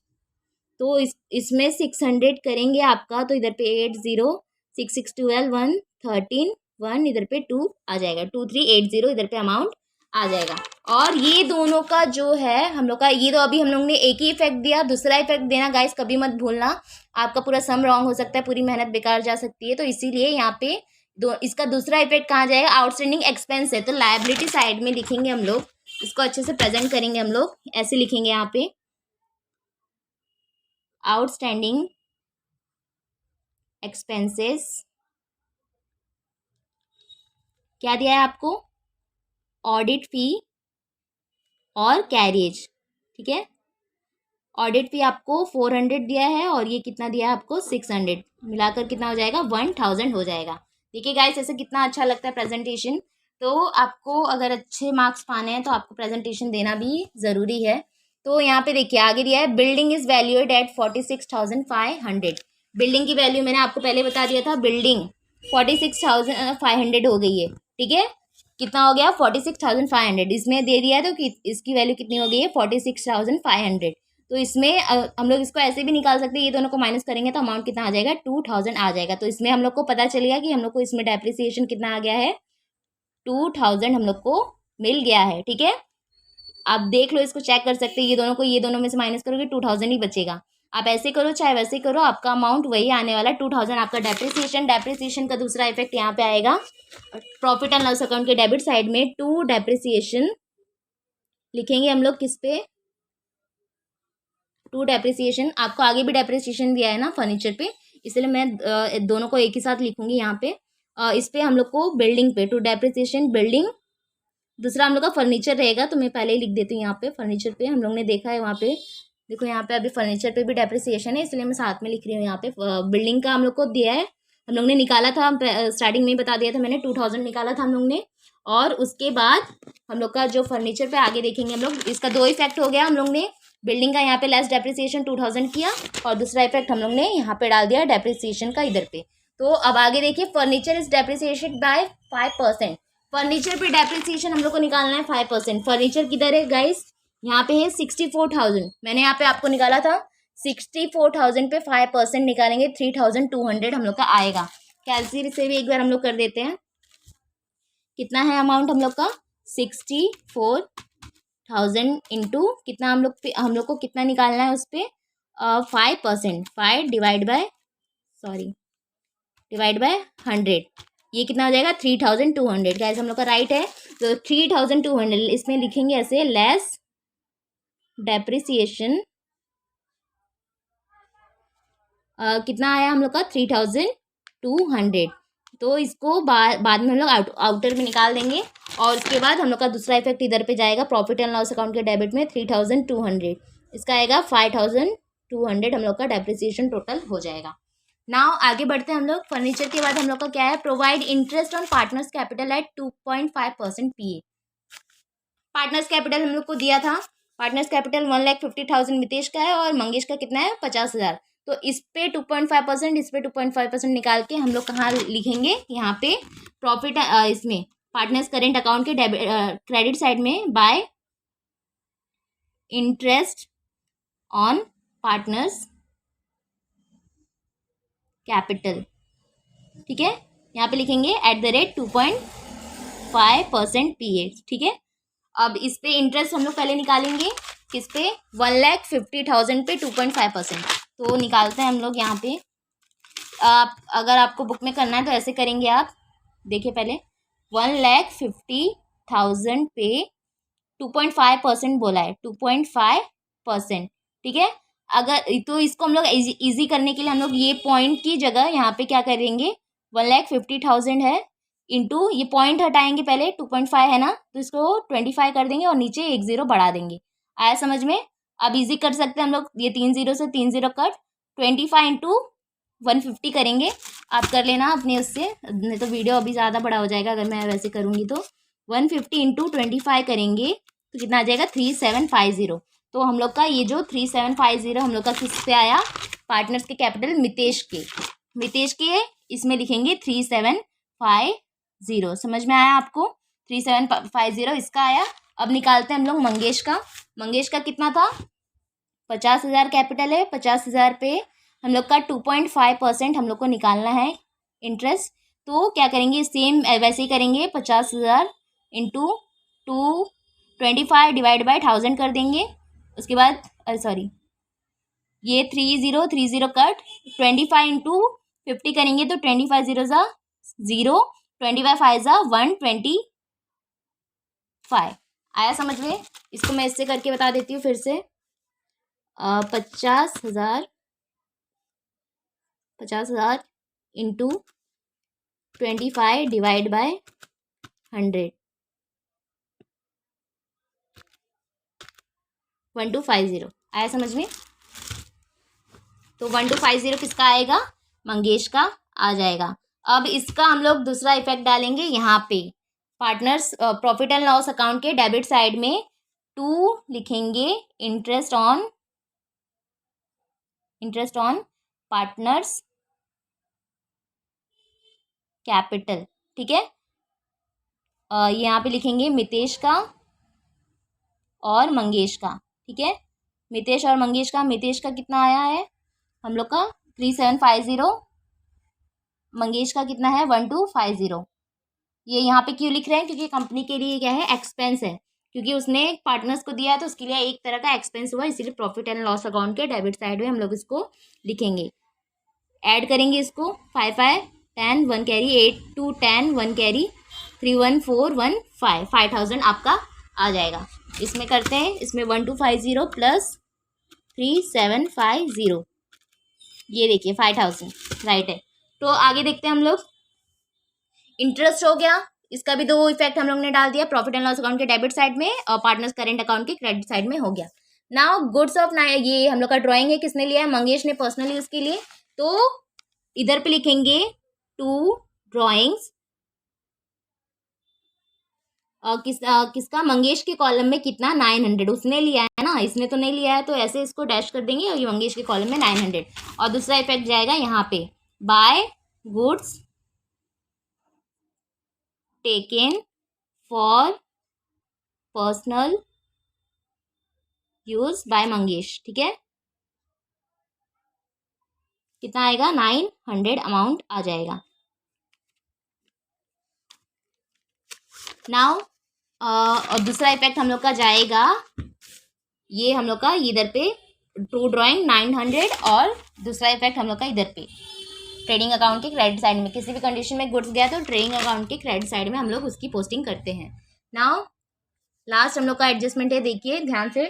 तो इसमें 600 करेंगे आपका, तो इधर पे 80 6 6 12 1 13 1 इधर पे 2 आ जाएगा, 2380 इधर पे अमाउंट आ जाएगा। और ये दोनों का जो है हम लोग का, ये तो अभी हम लोग ने एक ही इफेक्ट दिया। दूसरा इफेक्ट देना गाइस कभी मत भूलना, आपका पूरा सम रॉन्ग हो सकता है, पूरी मेहनत बेकार जा सकती है। तो इसीलिए यहाँ पे इसका दूसरा इफेक्ट कहाँ जाएगा, आउटस्टैंडिंग एक्सपेंस है तो लायबिलिटी साइड में लिखेंगे हम लोग। इसको अच्छे से प्रेजेंट करेंगे हम लोग, ऐसे लिखेंगे यहाँ पे आउटस्टैंडिंग एक्सपेंसेस। क्या दिया है आपको, ऑडिट फी और कैरियज, ठीक है। ऑडिट फी आपको 400 दिया है और ये कितना दिया है आपको, 600, मिलाकर कितना हो जाएगा, 1000 हो जाएगा। देखिए गाइस ऐसे कितना अच्छा लगता है प्रेजेंटेशन। तो आपको अगर अच्छे मार्क्स पाने हैं तो आपको प्रेजेंटेशन देना भी ज़रूरी है। तो यहाँ पे देखिए आगे दिया है building is valued at 46,500। Building की वैल्यू मैंने आपको पहले बता दिया था, बिल्डिंग 46,500 हो गई है, ठीक है। कितना हो गया, 46,500। इसमें दे दिया है तो कि इसकी वैल्यू कितनी हो गई है, 46,500। तो इसमें हम लोग इसको ऐसे भी निकाल सकते हैं, ये दोनों को माइनस करेंगे तो अमाउंट कितना आ जाएगा, 2000 आ जाएगा। तो इसमें हम लोग को पता चलेगा कि हम लोग को इसमें डेप्रिसिएशन कितना आ गया है, 2000 हम लोग को मिल गया है, ठीक है। आप देख लो, इसको चेक कर सकते हैं। ये दोनों में से माइनस करोगे 2000 ही बचेगा। आप ऐसे करो चाहे वैसे करो, आपका अमाउंट वही आने वाला है, 2000 आपका डेप्रिसिएशन का दूसरा इफेक्ट यहाँ पे आएगा। प्रॉफिट एंड लॉस अकाउंट के डेबिट साइड में टू डेप्रिसिएशन लिखेंगे हम लोग, किस पे, टू डेप्रिसिएशन। आपको आगे भी डेप्रिसिएशन दिया है ना फर्नीचर पे, इसलिए मैं दोनों को एक ही साथ लिखूंगी यहाँ पे। इस पे हम लोग को बिल्डिंग पे टू डेप्रिसिएशन बिल्डिंग दूसरा हम लोग का फर्नीचर रहेगा, तो मैं पहले ही लिख देती हूँ यहाँ पे। फर्नीचर पे हम लोग ने देखा है, वहाँ पे देखो यहाँ पे अभी फर्नीचर पे भी डेप्रिसिएशन है, इसलिए मैं साथ में लिख रही हूँ यहाँ पे। बिल्डिंग का हम लोग को दिया है, हम लोग ने निकाला था, स्टार्टिंग में ही बता दिया था मैंने, 2000 निकाला था हम लोग ने। और उसके बाद हम लोग का जो फर्नीचर पे आगे देखेंगे हम लोग, इसका दो इफेक्ट हो गया। हम लोग ने बिल्डिंग का यहाँ पे लेस डेप्रिसिएशन 2000 किया, और दूसरा इफेक्ट हम लोग ने यहाँ पे डाल दिया डेप्रिसिएशन का इधर पे। तो अब आगे देखिए, furniture is depreciation by 5%। Furniture पे डेप्रिसिएशन हम लोग को निकालना है 5%। फर्नीचर किधर है गाइस, यहाँ पे है 64,000, मैंने यहाँ पे आपको निकाला था 64,000 पे 5% निकालेंगे, 3,200 हम लोग का आएगा। कैलसी से भी एक बार हम लोग कर देते हैं, कितना है अमाउंट हम लोग का, 64,000 इंटू कितना, हम लोग को कितना निकालना है उस पर 5%, 5 डिवाइड बाय 100, ये कितना हो जाएगा 3,200। गाइस हम लोग का राइट है, तो 3,200 इसमें लिखेंगे ऐसे, लेस डेप्रिसिएशन कितना आया हम लोग का 3,200। तो इसको बाद में हम लोग आउटर में निकाल देंगे, और उसके बाद हम लोग का दूसरा इफेक्ट इधर पे जाएगा, प्रॉफिट एंड लॉस अकाउंट के डेबिट में 3,200, इसका आएगा 5,200 हम लोग का डेप्रिसिएशन टोटल हो जाएगा। नाउ आगे बढ़ते हैं हम लोग। फर्नीचर के बाद हम लोग का क्या है, provide interest on partners capital eight 2.5% PA। Partners capital हम लोग को दिया था, पार्टनर्स कैपिटल 1,50,000 मितेश का है, और मंगेश का कितना है 50,000। तो इस पे 2.5%, इस पे 2.5% निकाल के हम लोग कहाँ लिखेंगे, यहाँ पे प्रॉफिट, इसमें पार्टनर्स करेंट अकाउंट के क्रेडिट साइड में, bye interest on partners capital, ठीक है, यहाँ पे लिखेंगे @ 2.5% PA, ठीक है। अब इस पे इंटरेस्ट हम लोग पहले निकालेंगे, किस पे, 1,50,000 पे 2.5%, तो निकालते हैं हम लोग यहाँ पे। आप अगर आपको बुक में करना है तो ऐसे करेंगे आप, देखिए पहले 1,50,000 पे 2.5% बोला है, 2.5%, ठीक है। अगर तो इसको हम लोग इजी करने के लिए हम लोग ये पॉइंट की जगह यहाँ पे क्या करेंगे, 1,50,000 है इंटू, ये पॉइंट हटाएंगे पहले, 2.5 है ना, तो इसको 25 कर देंगे और नीचे 1 0 बढ़ा देंगे। आया समझ में। अब इजी कर सकते हैं हम लोग, ये 3 0 से 3 0 कट, 25 इंटू 150 करेंगे, आप कर लेना अपने उससे, नहीं तो वीडियो अभी ज़्यादा बड़ा हो जाएगा अगर मैं वैसे करूँगी। तो 150 इंटू 25 करेंगे तो कितना आ जाएगा 3,750। तो हम लोग का ये जो 3,750 हम लोग का किस पे आया, पार्टनर्स के कैपिटल मितेश के इसमें लिखेंगे 3,750। समझ में आया आपको, 3,750 इसका आया। अब निकालते हैं हम लोग मंगेश का कितना था, 50,000 कैपिटल है, 50,000 पे हम लोग का 2.5% हम लोग को निकालना है इंटरेस्ट। तो क्या करेंगे, सेम वैसे ही करेंगे, 50,000 इंटू 25 डिवाइड बाय 1000 कर देंगे। उसके बाद ये 3,030 कट, 25 इंटू 50 करेंगे तो 25 0 ज़ा 0, 25 5 ज़ा 125। आया समझ में। इसको मैं इससे करके बता देती हूँ फिर से, 50,000 इंटू 25 डिवाइड बाय 100, 1,250। आया समझ में। तो 1,250 किसका आएगा, मंगेश का आ जाएगा। अब इसका हम लोग दूसरा इफेक्ट डालेंगे यहाँ पे, partners profit and loss account के डेबिट साइड में 2 लिखेंगे, इंटरेस्ट ऑन पार्टनर्स कैपिटल, ठीक है। यहाँ पे लिखेंगे मितेश का और मंगेश का, ठीक है, मितेश और मंगेश का। मितेश का कितना आया है हम लोग का 3,750, मंगेश का कितना है 1,250। ये यहाँ पे क्यों लिख रहे हैं, क्योंकि कंपनी के लिए क्या है, एक्सपेंस है, क्योंकि उसने पार्टनर्स को दिया है तो उसके लिए एक तरह का एक्सपेंस हुआ, इसीलिए प्रॉफिट एंड लॉस अकाउंट के डेबिट साइड में हम लोग इसको लिखेंगे। ऐड करेंगे इसको, 5 5 10 1 कैरी, 8 2 10 1 कैरी, 3 1 4 1 5, 5,000 आपका आ जाएगा। इसमें करते हैं, इसमें 1,250 प्लस 3,750, ये देखिए 5,000 राइट है। तो आगे देखते हैं हम लोग, इंटरेस्ट हो गया, इसका भी 2 इफेक्ट हम लोग ने डाल दिया, प्रॉफिट एंड लॉस अकाउंट के डेबिट साइड में और पार्टनर्स करेंट अकाउंट के क्रेडिट साइड में हो गया। नाउ गुड्स ऑफ ये हम लोग का ड्राइंग है, किसने लिया है? मंगेश ने पर्सनल यूज के लिए। तो इधर पे लिखेंगे 2 ड्राइंग्स किसका? मंगेश के कॉलम में कितना? 900। उसने लिया है ना, इसने तो नहीं लिया है, तो ऐसे इसको डैश कर देंगे और ये मंगेश के कॉलम में 900। और दूसरा इफेक्ट जाएगा यहाँ पे, by goods taken for personal use by Mangesh. ठीक है, कितना आएगा? 900 अमाउंट आ जाएगा। नाउ और दूसरा इफेक्ट हम लोग का जाएगा, ये हम लोग का इधर पे 2 ड्राइंग 900 और दूसरा इफेक्ट हम लोग का इधर पे ट्रेडिंग अकाउंट के क्रेडिट साइड में। किसी भी कंडीशन में गुड्स गया तो ट्रेडिंग अकाउंट के क्रेडिट साइड में हम लोग उसकी पोस्टिंग करते हैं। नाउ लास्ट हम लोग का एडजस्टमेंट है, देखिए ध्यान से।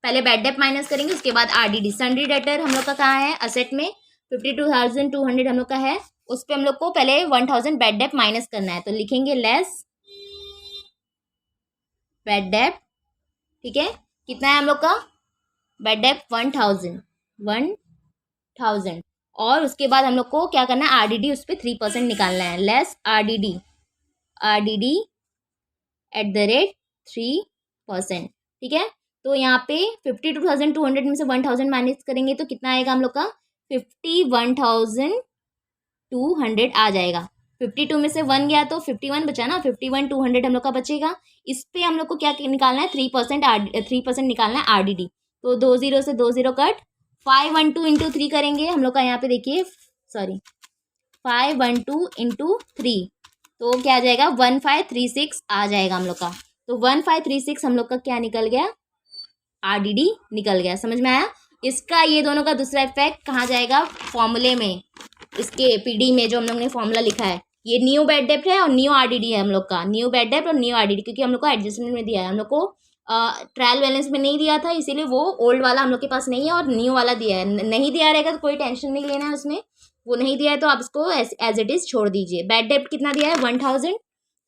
पहले बैड डेट माइनस करेंगे, उसके बाद आरडीडी। सन्ड्री डेटर हम लोग का कहाँ है? असेट में 52,200 हम लोग का है, उस पर हम लोग को पहले 1000 बैड डेट माइनस करना है, तो लिखेंगे लेस बैड डेट। ठीक है, कितना है हम लोग का? बैड डेट 1000 और उसके बाद हम लोग को क्या करना है? आरडीडी उस पर 3% निकालना है, less RDD eight the rate 3%। ठीक है, तो यहाँ पे 52,200 में से 1000 माइनस करेंगे तो कितना आएगा हम लोग का? 51,200 आ जाएगा। 52 में से 1 गया तो 51 बचा ना, 51,200 हम लोग का बचेगा। इस पे हम लोग को क्या निकालना है? 3% निकालना है आरडीडी। तो 2 0 से 2 0 कट, 512 इंटू 3 करेंगे हम लोग का, यहाँ पे देखिए 512 इंटू 3 तो क्या आ जाएगा? 1536 आ जाएगा हम लोग का। तो 1536 हम लोग का क्या निकल गया? आरडीडी निकल गया। समझ में आया? इसका ये दोनों का दूसरा इफेक्ट कहाँ जाएगा? फॉर्मूले में, इसके पीडी में जो हम लोग ने फॉर्मूला लिखा है, ये न्यू बैड डेप्ट है और न्यू आरडीडी है हम लोग का। न्यू बैड डेप्ट और न्यू आरडीडी, क्योंकि हम लोग को एडजस्टमेंट में दिया है, हम लोग को ट्रायल बैलेंस में नहीं दिया था, इसीलिए वो ओल्ड वाला हम लोग के पास नहीं है और न्यू वाला दिया है। नहीं दिया रहेगा तो कोई टेंशन नहीं लेना है उसमें, वो नहीं दिया है तो आप इसको एज इट इज छोड़ दीजिए। बैड डेप्ट कितना दिया है? 1000,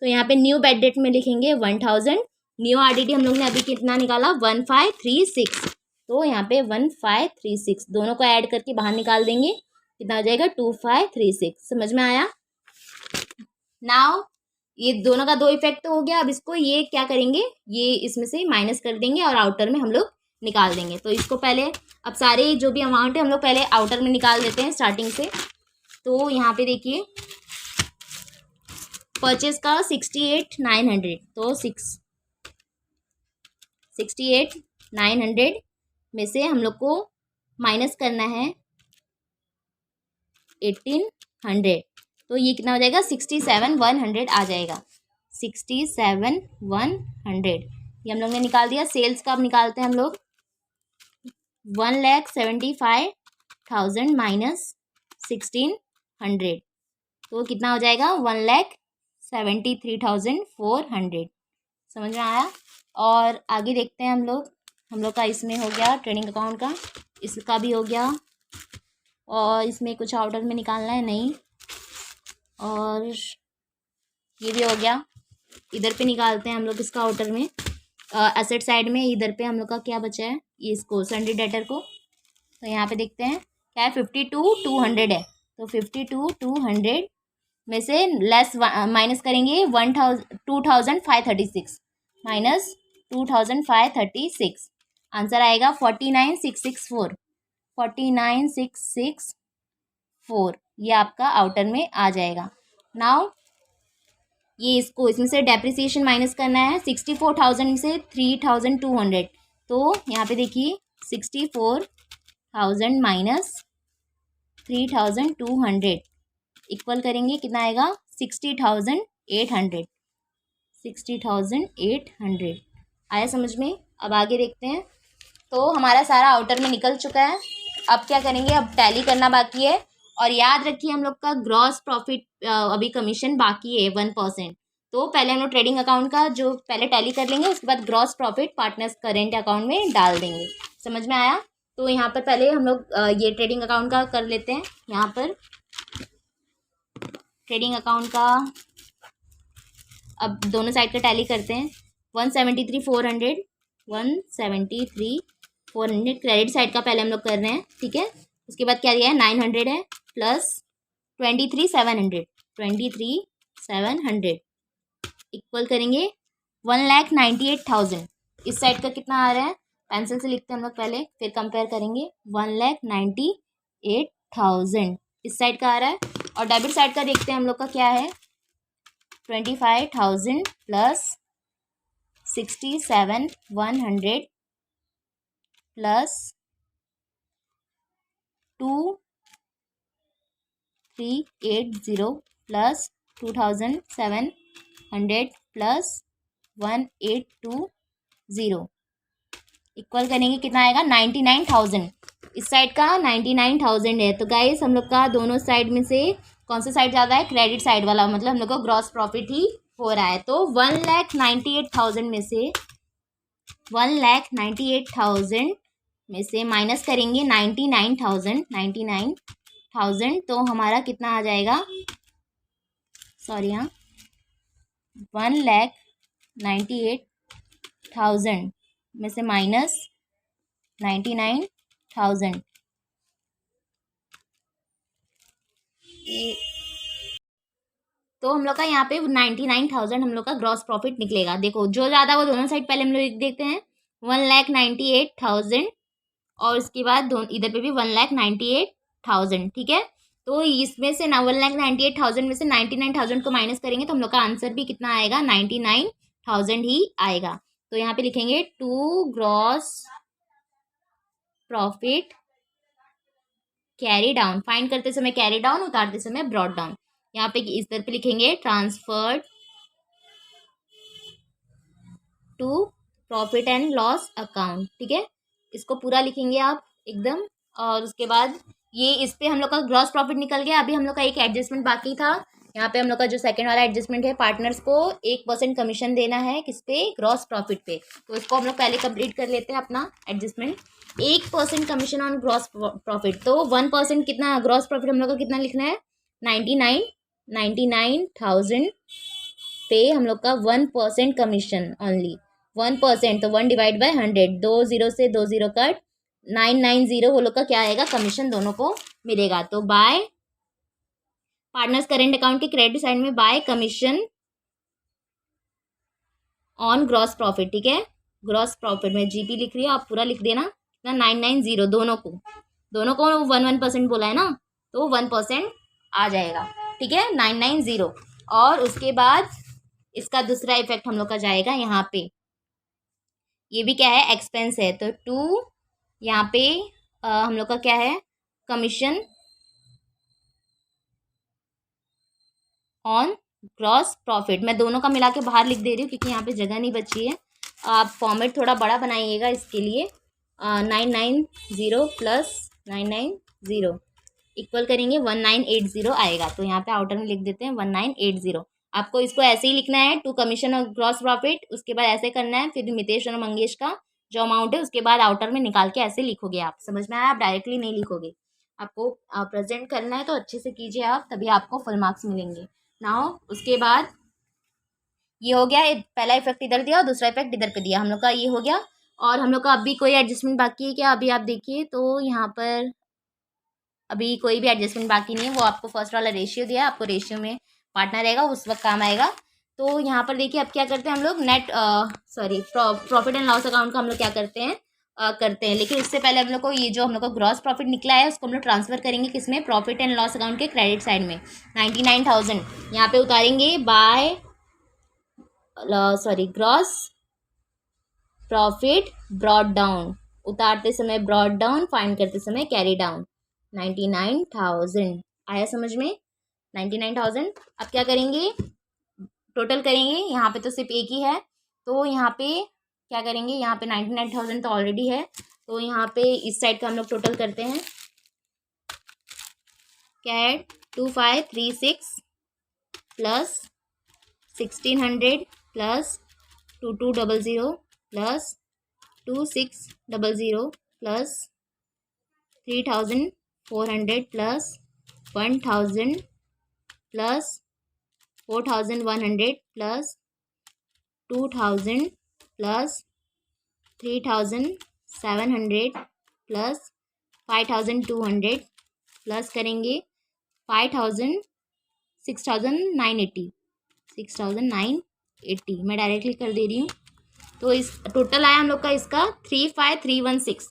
तो यहाँ पे न्यू बैड डेप्ट में लिखेंगे 1000। न्यू आरडीडी हम लोग ने अभी कितना निकाला? 1536, तो यहाँ पे 1536 दोनों को ऐड करके बाहर निकाल देंगे, कितना हो जाएगा? 2536। समझ में आया? नाउ ये दोनों का 2 इफेक्ट तो हो गया, अब इसको ये क्या करेंगे? ये इसमें से माइनस कर देंगे और आउटर में हम लोग निकाल देंगे। तो इसको पहले, अब सारे जो भी अमाउंट है हम लोग पहले आउटर में निकाल देते हैं स्टार्टिंग से। तो यहाँ पे देखिए परचेज का 68,900, तो 68,900 में से हम लोग को माइनस करना है 1800, तो ये कितना हो जाएगा? 67,100 आ जाएगा। 67,100 ये हम लोग ने निकाल दिया। सेल्स का अब निकालते हैं हम लोग, 1,75,000 माइनस 1,600, तो कितना हो जाएगा? 1,73,400। समझ में आया? और आगे देखते हैं हम लोग का इसमें हो गया ट्रेडिंग अकाउंट का, इसका भी हो गया, और इसमें कुछ आउटर में निकालना है नहीं, और ये भी हो गया। इधर पे निकालते हैं हम लोग इसका आउटर में, एसेट साइड में। इधर पे हम लोग का क्या बचा है? ये इसको सन्ड्री डेटर को, तो यहाँ पे देखते हैं क्या है? 52,200 है, तो 52,200 में से लेस माइनस करेंगे 2,536 माइनस 2,536, आंसर आएगा 49,664। 49,664 ये आपका आउटर में आ जाएगा। नाउ ये इसको इसमें से डेप्रिसिएशन माइनस करना है, 64,000 से 3,200, तो यहाँ पे देखिए 64,000 माइनस 3,200 इक्वल करेंगे, कितना आएगा? 60,800। 60,800 आया समझ में? अब आगे देखते हैं। तो हमारा सारा आउटर में निकल चुका है, अब क्या करेंगे? अब टैली करना बाकी है। और याद रखिए हम लोग का ग्रॉस प्रॉफिट अभी कमीशन बाकी है 1%, तो पहले हम लोग ट्रेडिंग अकाउंट का जो पहले टैली कर लेंगे, उसके बाद gross profit partners current account में डाल देंगे। समझ में आया? तो यहाँ पर पहले हम लोग ये ट्रेडिंग अकाउंट का कर लेते हैं। यहाँ पर ट्रेडिंग अकाउंट का अब दोनों साइड का टैली करते हैं। 173,400, 173,400 क्रेडिट साइड का पहले हम लोग कर रहे हैं, ठीक है। उसके बाद क्या दिया है, 900 है, प्लस 23,700, 23,700 इक्वल करेंगे 1,98,000। इस साइड का कितना आ रहा है, पेंसिल से लिखते हैं हम लोग पहले, फिर कंपेयर करेंगे। 1,98,000 इस साइड का आ रहा है। और डेबिट साइड का देखते हैं हम लोग का क्या है, 25,000 plus 67,100 plus 2,380 plus 2,700 plus 1,820 equal करेंगे कितना आएगा, 99,000। इस साइड का 99,000 है। तो गाइस हम लोग का दोनों साइड में से कौन सा साइड ज़्यादा है, क्रेडिट साइड वाला, मतलब हम लोग को ग्रॉस प्रॉफिट ही हो रहा है। तो 1,98,000 में से 1,98,000 में से माइनस करेंगे 99,000 तो हमारा कितना आ जाएगा, सॉरी हाँ, 1,98,000 में से माइनस 99,000 तो हम लोग का यहाँ पे 99,000 हम लोग का ग्रॉस प्रॉफिट निकलेगा। देखो जो ज़्यादा वो दोनों साइड पहले हम लोग लिख देते हैं, 1,98,000 और उसके बाद इधर पे भी 1,98,000, ठीक है। तो इसमें से ना 1,98,000 में से 99,000 को माइनस करेंगे तो हम लोग का आंसर भी कितना आएगा, 99,000 ही आएगा। तो यहाँ पे लिखेंगे to gross profit carry down, find करते समय कैरी डाउन, उतारते समय ब्रॉट डाउन। यहाँ पे इस तरह पे लिखेंगे transferred to profit and loss account, ठीक है। इसको पूरा लिखेंगे आप एकदम। और उसके बाद ये इस पे हम लोग का ग्रॉस प्रॉफिट निकल गया। अभी हम लोग का एक एडजस्टमेंट बाकी था। यहाँ पे हम लोग का जो सेकंड वाला एडजस्टमेंट है, पार्टनर्स को 1% कमीशन देना है किस पे, ग्रॉस प्रॉफिट पे। तो इसको हम लोग पहले कंप्लीट कर लेते हैं अपना adjustment. 1% commission on gross profit, तो 1% कितना ग्रॉस प्रॉफिट हम लोग का कितना लिखना है, 99,000 पे हम लोग का 1% कमीशन ओनली, 1%। तो 1/100, 2 0 से 2 0 कट, 990 वो लोग का क्या आएगा, कमीशन दोनों को मिलेगा। तो बाय पार्टनर्स करेंट अकाउंट के क्रेडिट साइड में bye commission on gross profit, ठीक है। ग्रॉस प्रॉफिट में जीपी लिख रही हो आप, पूरा लिख देना कितना, 990 दोनों को 1% बोला है ना, तो 1% आ जाएगा, ठीक है, 990। और उसके बाद इसका दूसरा इफेक्ट हम लोग का जाएगा यहाँ पे, ये भी क्या है, एक्सपेंस है। तो 2 यहाँ पे हम लोग का क्या है, कमीशन ऑन ग्रॉस प्रॉफिट। मैं दोनों का मिला के बाहर लिख दे रही हूँ क्योंकि यहाँ पे जगह नहीं बची है। आप फॉर्मेट थोड़ा बड़ा बनाइएगा इसके लिए। 990 प्लस 990 इक्वल करेंगे 1980 आएगा। तो यहाँ पे आउटर में लिख देते हैं 1980। आपको इसको ऐसे ही लिखना है, to commission of gross profit, उसके बाद ऐसे करना है, फिर मितेश और मंगेश का जो अमाउंट है उसके बाद आउटर में निकाल के ऐसे लिखोगे आप। समझ में आया, आप डायरेक्टली नहीं लिखोगे, आपको प्रेजेंट करना है तो अच्छे से कीजिए आप, तभी आपको फुल मार्क्स मिलेंगे। नाउ उसके बाद ये हो गया, पहला इफेक्ट इधर दिया और दूसरा इफेक्ट इधर पे दिया, हम लोग का ये हो गया। और हम लोग का अभी कोई एडजस्टमेंट बाकी है क्या, अभी आप देखिए तो यहाँ पर अभी कोई भी एडजस्टमेंट बाकी नहीं है। वो आपको फर्स्ट वाला रेशियो दिया है, आपको रेशियो में पार्टनर रहेगा, उस वक्त काम आएगा। तो यहाँ पर देखिए अब क्या करते हैं हम लोग, net profit and loss account का हम लोग क्या करते हैं, लेकिन उससे पहले हम लोग को ये जो हम लोग का ग्रॉस प्रॉफिट निकला है उसको हम लोग ट्रांसफर करेंगे किसमें, प्रॉफिट एंड लॉस अकाउंट के क्रेडिट साइड में। 99,000 यहाँ पे उतारेंगे by gross profit brought down, उतारते समय ब्रॉट डाउन, फाइंड करते समय कैरी डाउन। 99,000 आया समझ में, 99,000। अब क्या करेंगे, टोटल करेंगे, यहाँ पे तो सिर्फ एक ही है, तो यहाँ पे क्या करेंगे, यहाँ पे 99,000 तो ऑलरेडी है, तो यहाँ पे इस साइड का हम लोग टोटल करते हैं, क्या है, 2536 plus 1600 plus 2200 plus 2600 plus 3400 plus 1000 plus 4100 plus 2000 plus 3700 plus 5200 plus करेंगे 5000 6980 6980 मैं डायरेक्टली कर दे रही हूँ। तो इस टोटल आया हम लोग का इसका 35316।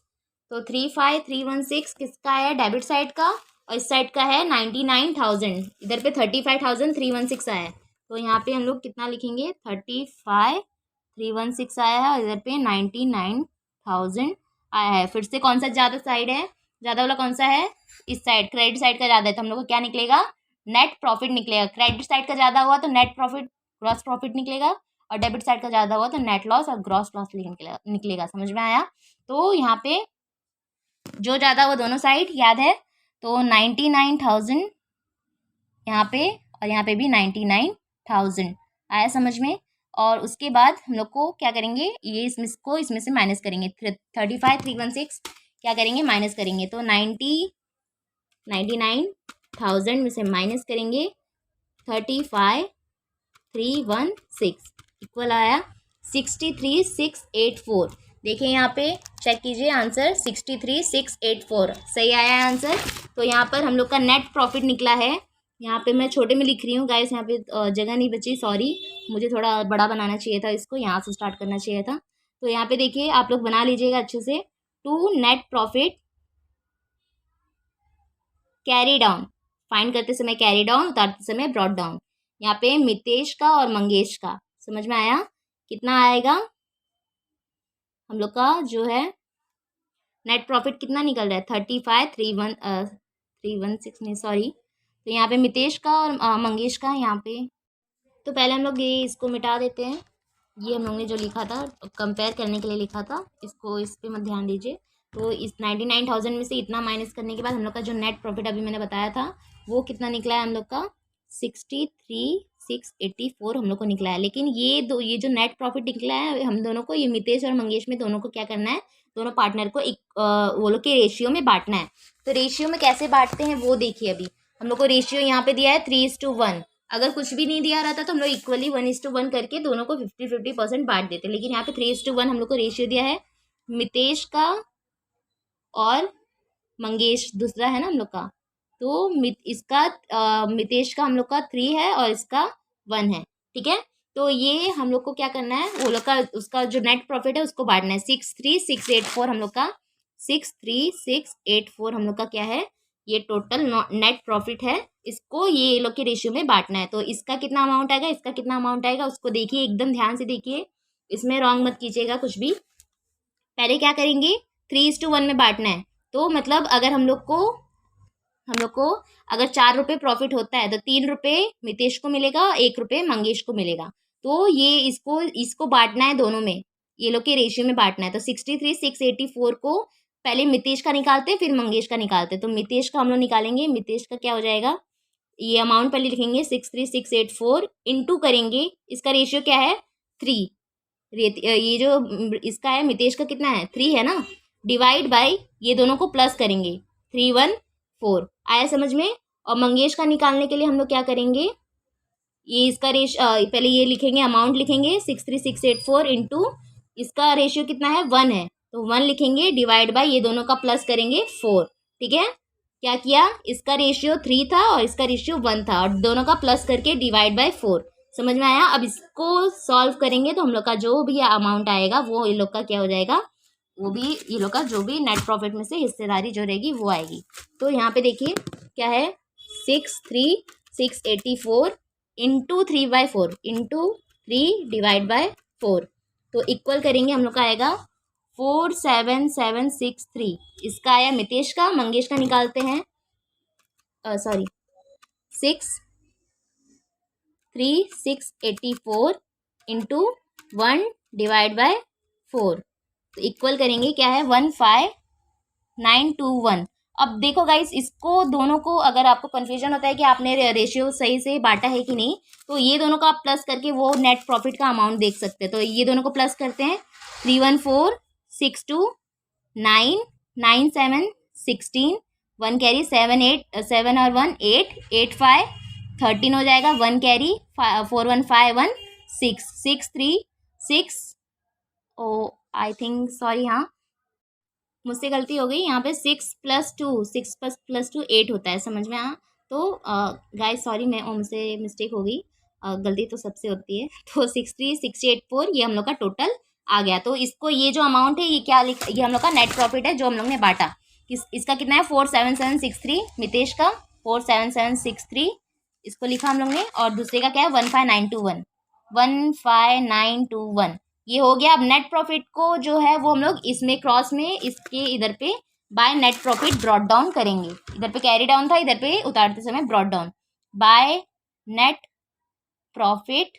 तो 35316 किसका है, डेबिट साइड का, और इस साइड का है 99,000। इधर पे 35,316 आया है। तो यहाँ पे हम लोग कितना लिखेंगे, 35,316 आया है और इधर पे 99,000 आया है। फिर से कौन सा ज़्यादा साइड है, ज़्यादा वाला कौन सा है, इस साइड क्रेडिट साइड का ज़्यादा है, तो हम लोग को क्या निकलेगा, नेट प्रॉफिट निकलेगा। क्रेडिट साइड का ज़्यादा हुआ तो नेट प्रॉफिट ग्रॉस प्रॉफिट निकलेगा, और डेबिट साइड का ज़्यादा हुआ तो नेट लॉस और ग्रॉस लॉस निकलेगा। समझ में आया। तो यहाँ पे जो ज़्यादा हुआ दोनों साइड याद है, तो 99,000 यहाँ पे और यहाँ पे भी 99,000 आया समझ में। और उसके बाद हम लोग को क्या करेंगे, ये इसमें से माइनस करेंगे, 35,316 क्या करेंगे, माइनस करेंगे। तो 99,000 में से माइनस करेंगे 35,316 इक्वल आया 63,684। देखिए यहाँ पे चेक कीजिए आंसर 63,684 सही आया है आंसर। तो यहाँ पर हम लोग का नेट प्रॉफिट निकला है। यहाँ पे मैं छोटे में लिख रही हूँ गाइस, यहाँ पे जगह नहीं बची, सॉरी, मुझे थोड़ा बड़ा बनाना चाहिए था, इसको यहाँ से स्टार्ट करना चाहिए था। तो यहाँ पे देखिए आप लोग बना लीजिएगा अच्छे से। To net profit carry down, find करते समय कैरी डाउन, उतारते समय ब्रॉट डाउन। यहाँ पे मितेश का और मंगेश का समझ में आया, कितना आएगा हम लोग का जो है नेट प्रॉफिट कितना निकल रहा है, 35,316 नहीं सॉरी। तो यहाँ पे मितेश का और मंगेश का यहाँ पे, तो पहले हम लोग ये इसको मिटा देते हैं। ये हम लोग ने जो लिखा था कंपेयर करने के लिए लिखा था, इसको इस पर मत ध्यान दीजिए। तो इस 99,000 में से इतना माइनस करने के बाद हम लोग का जो नेट प्रॉफिट अभी मैंने बताया था वो कितना निकला है हम लोग का 63,684 हम लोग को निकला है। लेकिन ये जो नेट प्रॉफिट निकला है हम दोनों को, ये मितेश और मंगेश में दोनों को क्या करना है, दोनों पार्टनर को एक वो लोग के रेशियो में बांटना है। तो रेशियो में कैसे बांटते हैं वो देखिए। अभी हम लोग को रेशियो यहाँ पे दिया है 3:1। अगर कुछ भी नहीं दिया रहता तो हम लोग इक्वली 1:1 करके दोनों को 50-50% बांट देते। लेकिन यहाँ पे 3:1 हम लोग को रेशियो दिया है। मितेश का और मंगेश दूसरा है ना हम लोग का, तो मितेश का हम लोग का 3 है और इसका 1 है, ठीक है। तो ये हम लोग को क्या करना है, वो लोग का उसका जो नेट प्रॉफिट है उसको बांटना है। 63,684 हम लोग का 63,684 हम लोग का क्या है, ये टोटल नेट प्रॉफिट है। इसको ये लोग के रेशियो में बांटना है। तो इसका कितना अमाउंट आएगा, इसका कितना अमाउंट आएगा, उसको देखिए, एकदम ध्यान से देखिए, इसमें रॉन्ग मत कीजिएगा कुछ भी। पहले क्या करेंगे, 3:1 में बांटना है। तो मतलब अगर हम लोग को अगर 4 रुपये प्रॉफिट होता है तो 3 रुपये मितेश को मिलेगा, 1 रुपये मंगेश को मिलेगा। तो ये इसको बांटना है दोनों में, ये लोग के रेशियो में बांटना है। तो 63,684 को पहले मितेश का निकालते फिर मंगेश का निकालते। तो मितेश का हम लोग निकालेंगे, मितेश का क्या हो जाएगा, ये अमाउंट पहले लिखेंगे 63,684 इंटू करेंगे, इसका रेशियो क्या है 3। ये जो इसका है मितेश का कितना है 3 है ना, डिवाइड बाय ये दोनों को प्लस करेंगे 314 आया समझ में। और मंगेश का निकालने के लिए हम लोग क्या करेंगे, ये इसका पहले ये लिखेंगे, अमाउंट लिखेंगे 63,684 इंटू इसका रेशियो कितना है 1 है, तो 1 लिखेंगे, डिवाइड बाय ये दोनों का प्लस करेंगे 4, ठीक है। क्या किया, इसका रेशियो 3 था और इसका रेशियो 1 था और दोनों का प्लस करके डिवाइड बाय 4, समझ में आया। अब इसको सॉल्व करेंगे तो हम लोग का जो भी अमाउंट आएगा वो ये लोग का क्या हो जाएगा, वो भी ये लोग का जो भी नेट प्रॉफिट में से हिस्सेदारी जो रहेगी वो आएगी। तो यहाँ पे देखिए क्या है, 63,684 इंटू 3/4 इंटू 3 डिवाइड बाय 4, तो इक्वल करेंगे हम लोग का आएगा 47763। इसका आया मितेश का, मंगेश का निकालते हैं, सॉरी 63,684 इंटू 1 डिवाइड बाय 4, तो इक्वल करेंगे क्या है 15,921। अब देखो गाइस, इसको दोनों को अगर आपको कन्फ्यूजन होता है कि आपने रेशियो सही से बांटा है कि नहीं, तो ये दोनों का आप प्लस करके वो नेट प्रॉफिट का अमाउंट देख सकते हैं। तो ये दोनों को प्लस करते हैं, 31462 9 9 7 16 1 कैरी 7 8 7 और 1 8 8 5 13 हो जाएगा, 1 carry 4 1 5 1 6 6 3 6, oh I think sorry, हाँ मुझसे गलती हो गई, यहाँ पे 6 + 2, 6 + 2 8 होता है, समझ में आया। तो गाइस सॉरी, मैं मुझसे मिस्टेक हो गई, गलती तो सबसे होती है। तो 63,684 ये हम लोग का टोटल आ गया। तो इसको ये जो अमाउंट है ये क्या ये हम लोग का नेट प्रॉफिट है जो हम लोग ने बांटा। इसका कितना है 47763 मितेश का, 47763 इसको लिखा हम लोग ने, और दूसरे का क्या है 15921, 15921 ये हो गया। अब नेट प्रॉफिट को जो है वो हम लोग इसमें क्रॉस में इसके इधर पे by net profit brought down करेंगे। इधर पे कैरी डाउन था, इधर पे उतारते समय brought down, by net profit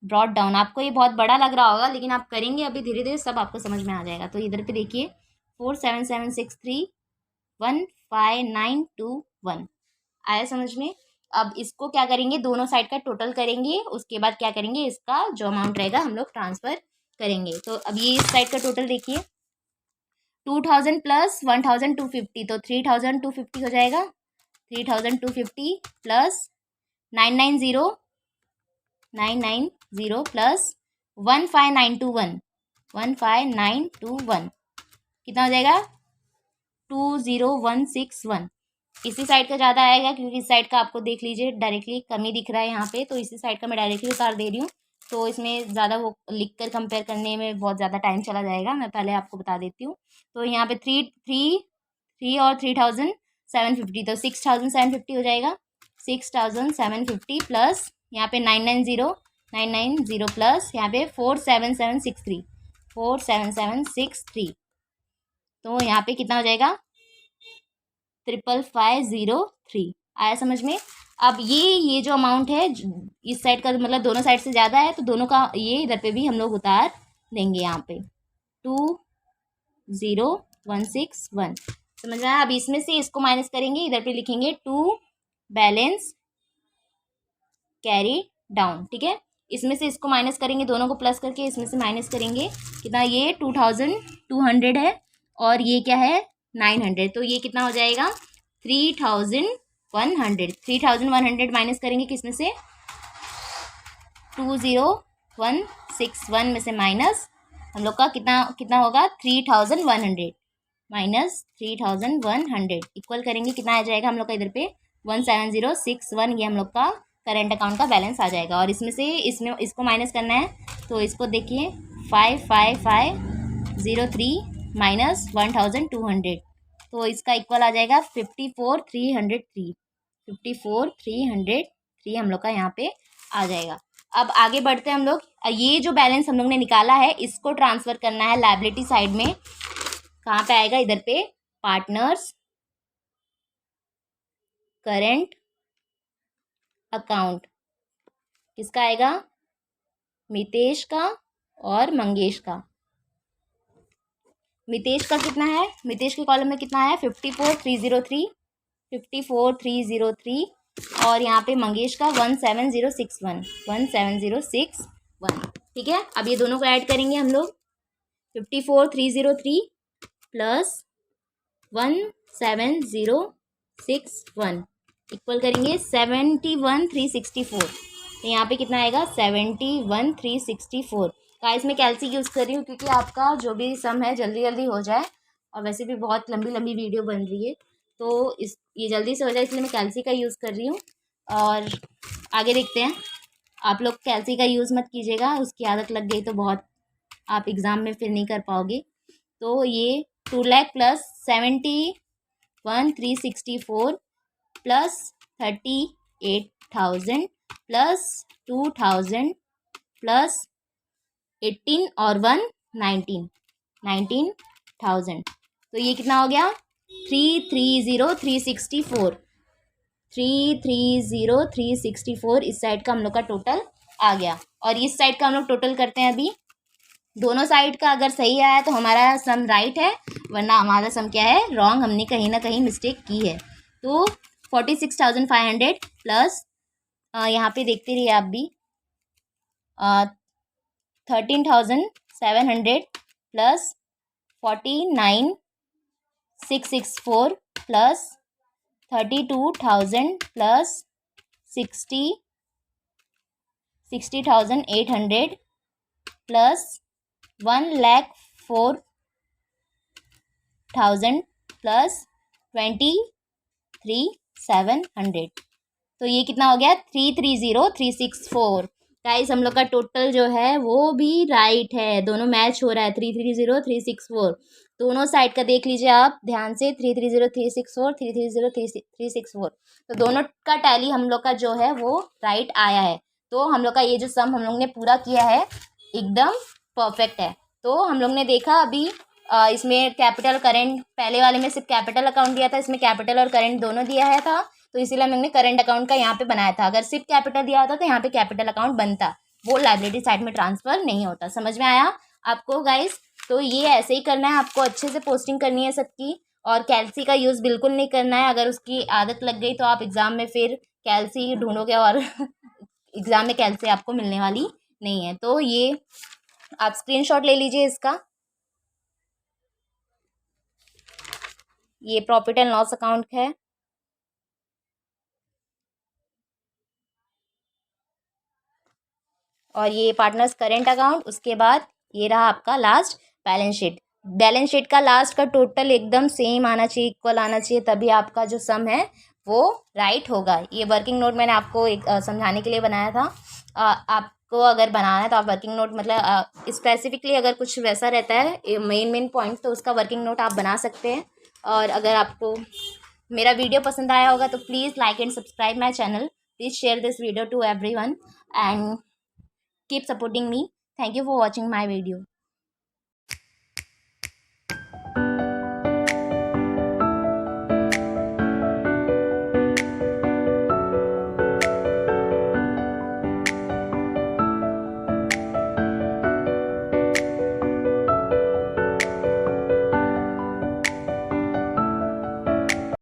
brought down. आपको ये बहुत बड़ा लग रहा होगा, लेकिन आप करेंगे अभी धीरे धीरे सब आपको समझ में आ जाएगा। तो इधर पे देखिए 47763 15921 आया समझ में। अब इसको क्या करेंगे, दोनों साइड का टोटल करेंगे, उसके बाद क्या करेंगे, इसका जो अमाउंट रहेगा हम लोग ट्रांसफर करेंगे। तो अब ये इस साइड का टोटल देखिए 2000 + 1250, तो 3250 हो जाएगा। 3250 प्लस 990 प्लस 15921 15921 कितना हो जाएगा 20161। इसी साइड का ज़्यादा आएगा क्योंकि इस साइड का आपको देख लीजिए डायरेक्टली कमी दिख रहा है यहाँ पे, तो इसी साइड का मैं डायरेक्टली उतार दे रही हूँ। तो इसमें ज़्यादा वो लिख कर कंपेयर करने में बहुत ज़्यादा टाइम चला जाएगा, मैं पहले आपको बता देती हूँ। तो यहाँ पे थ्री थ्री थ्री और 3750, तो 6750 हो जाएगा। 6750 प्लस यहाँ पे 990 प्लस यहाँ पे 47763 तो यहाँ पे कितना हो जाएगा 55503 आया समझ में। अब ये जो अमाउंट है इस साइड का मतलब दोनों साइड से ज़्यादा है, तो दोनों का ये इधर पे भी हम लोग उतार देंगे। यहाँ पे 20161 समझ में आया। अब इसमें से इसको माइनस करेंगे, इधर पे लिखेंगे 2 बैलेंस कैरी डाउन, ठीक है। इसमें से इसको माइनस करेंगे, दोनों को प्लस करके इसमें से माइनस करेंगे, कितना ये 2200 है और ये क्या है 900, तो ये कितना हो जाएगा 3100 माइनस करेंगे किसमें से 20161 में से माइनस हम लोग का कितना कितना होगा 3100 माइनस 3100 इक्वल करेंगे कितना आ जाएगा हम लोग का इधर पे 17061, ये हम लोग का करेंट अकाउंट का बैलेंस आ जाएगा। और इसमें से इसको माइनस करना है, तो इसको देखिए 55503 माइनस 1200, तो इसका इक्वल आ जाएगा 54303 54303 हम लोग का यहाँ पे आ जाएगा। अब आगे बढ़ते हैं हम लोग, ये जो बैलेंस हम लोग ने निकाला है इसको ट्रांसफ़र करना है लायबिलिटी साइड में। कहाँ पे आएगा इधर पे पार्टनर्स करेंट अकाउंट, किसका आएगा मितेश का और मंगेश का। मितेश का कितना है, मितेश के कॉलम में कितना है 54303 और यहाँ पे मंगेश का 17061 ठीक है। अब ये दोनों को ऐड करेंगे हम लोग 54303 प्लस 17061 इक्वल करेंगे 71364, तो यहाँ पे कितना आएगा 71364 का। इसमें कैल्सी यूज़ कर रही हूँ क्योंकि आपका जो भी सम है जल्दी जल्दी हो जाए, और वैसे भी बहुत लंबी लंबी वीडियो बन रही है तो ये जल्दी से हो जाए, इसलिए मैं कैल्सी का यूज़ कर रही हूँ। और आगे देखते हैं, आप लोग कैल्सी का यूज़ मत कीजिएगा, उसकी आदत लग गई तो बहुत आप एग्ज़ाम में फिर नहीं कर पाओगे। तो ये 2 lakh plus 71,364 plus 38,000 plus 2,000 plus 18 और 19,000, तो ये कितना हो गया 330,364 इस साइड का हम लोग का टोटल आ गया। और इस साइड का हम लोग टोटल करते हैं अभी, दोनों साइड का अगर सही आया तो हमारा सम राइट है, वरना हमारा सम क्या है रॉन्ग, हमने कहीं ना कहीं मिस्टेक की है। तो 46,500 प्लस यहाँ पे देखते रहिए आप भी 13,700 plus 49,664 plus 32,000 plus 60,800 plus 1,04,000 plus 23,700। तो ये कितना हो गया? 330,364। गाइस हम लोग का टोटल जो है वो भी राइट है, दोनों मैच हो रहा है। 330,364 दोनों साइड का देख लीजिए आप ध्यान से। 330,364 330,364 तो दोनों का टैली हम लोग का जो है वो राइट आया है। तो हम लोग का ये जो सम हम लोग ने पूरा किया है एकदम परफेक्ट है। तो हम लोग ने देखा अभी इसमें कैपिटल करेंट, पहले वाले में सिर्फ कैपिटल अकाउंट दिया था, इसमें कैपिटल और करेंट दोनों दिया है था, तो इसीलिए हम लोग ने करंट अकाउंट का यहाँ पे बनाया था। अगर सिर्फ कैपिटल दिया होता तो यहाँ पे कैपिटल अकाउंट बनता, वो लाइबिलिटी साइड में ट्रांसफर नहीं होता। समझ में आया आपको गाइस? तो ये ऐसे ही करना है आपको, अच्छे से पोस्टिंग करनी है सबकी। और कैल्सी का यूज़ बिल्कुल नहीं करना है, अगर उसकी आदत लग गई तो आप एग्ज़ाम में फिर कैल्सी ढूंढोगे और एग्ज़ाम में कैल्सी आपको मिलने वाली नहीं है। तो ये आप स्क्रीनशॉट ले लीजिए इसका। ये प्रॉफिट एंड लॉस अकाउंट है, और ये पार्टनर्स करेंट अकाउंट। उसके बाद ये रहा आपका last balance sheet. Balance sheet का लास्ट का टोटल एकदम सेम आना चाहिए, इक्वल आना चाहिए, तभी आपका जो सम है वो राइट होगा। ये वर्किंग नोट मैंने आपको एक समझाने के लिए बनाया था। आपको अगर बनाना है तो आप वर्किंग नोट मतलब स्पेसिफिकली अगर कुछ वैसा रहता है मेन पॉइंट तो उसका वर्किंग नोट आप बना सकते हैं। और अगर आपको मेरा वीडियो पसंद आया होगा तो please like and subscribe my channel. Please share this video to everyone and keep supporting me. Thank you for watching my video.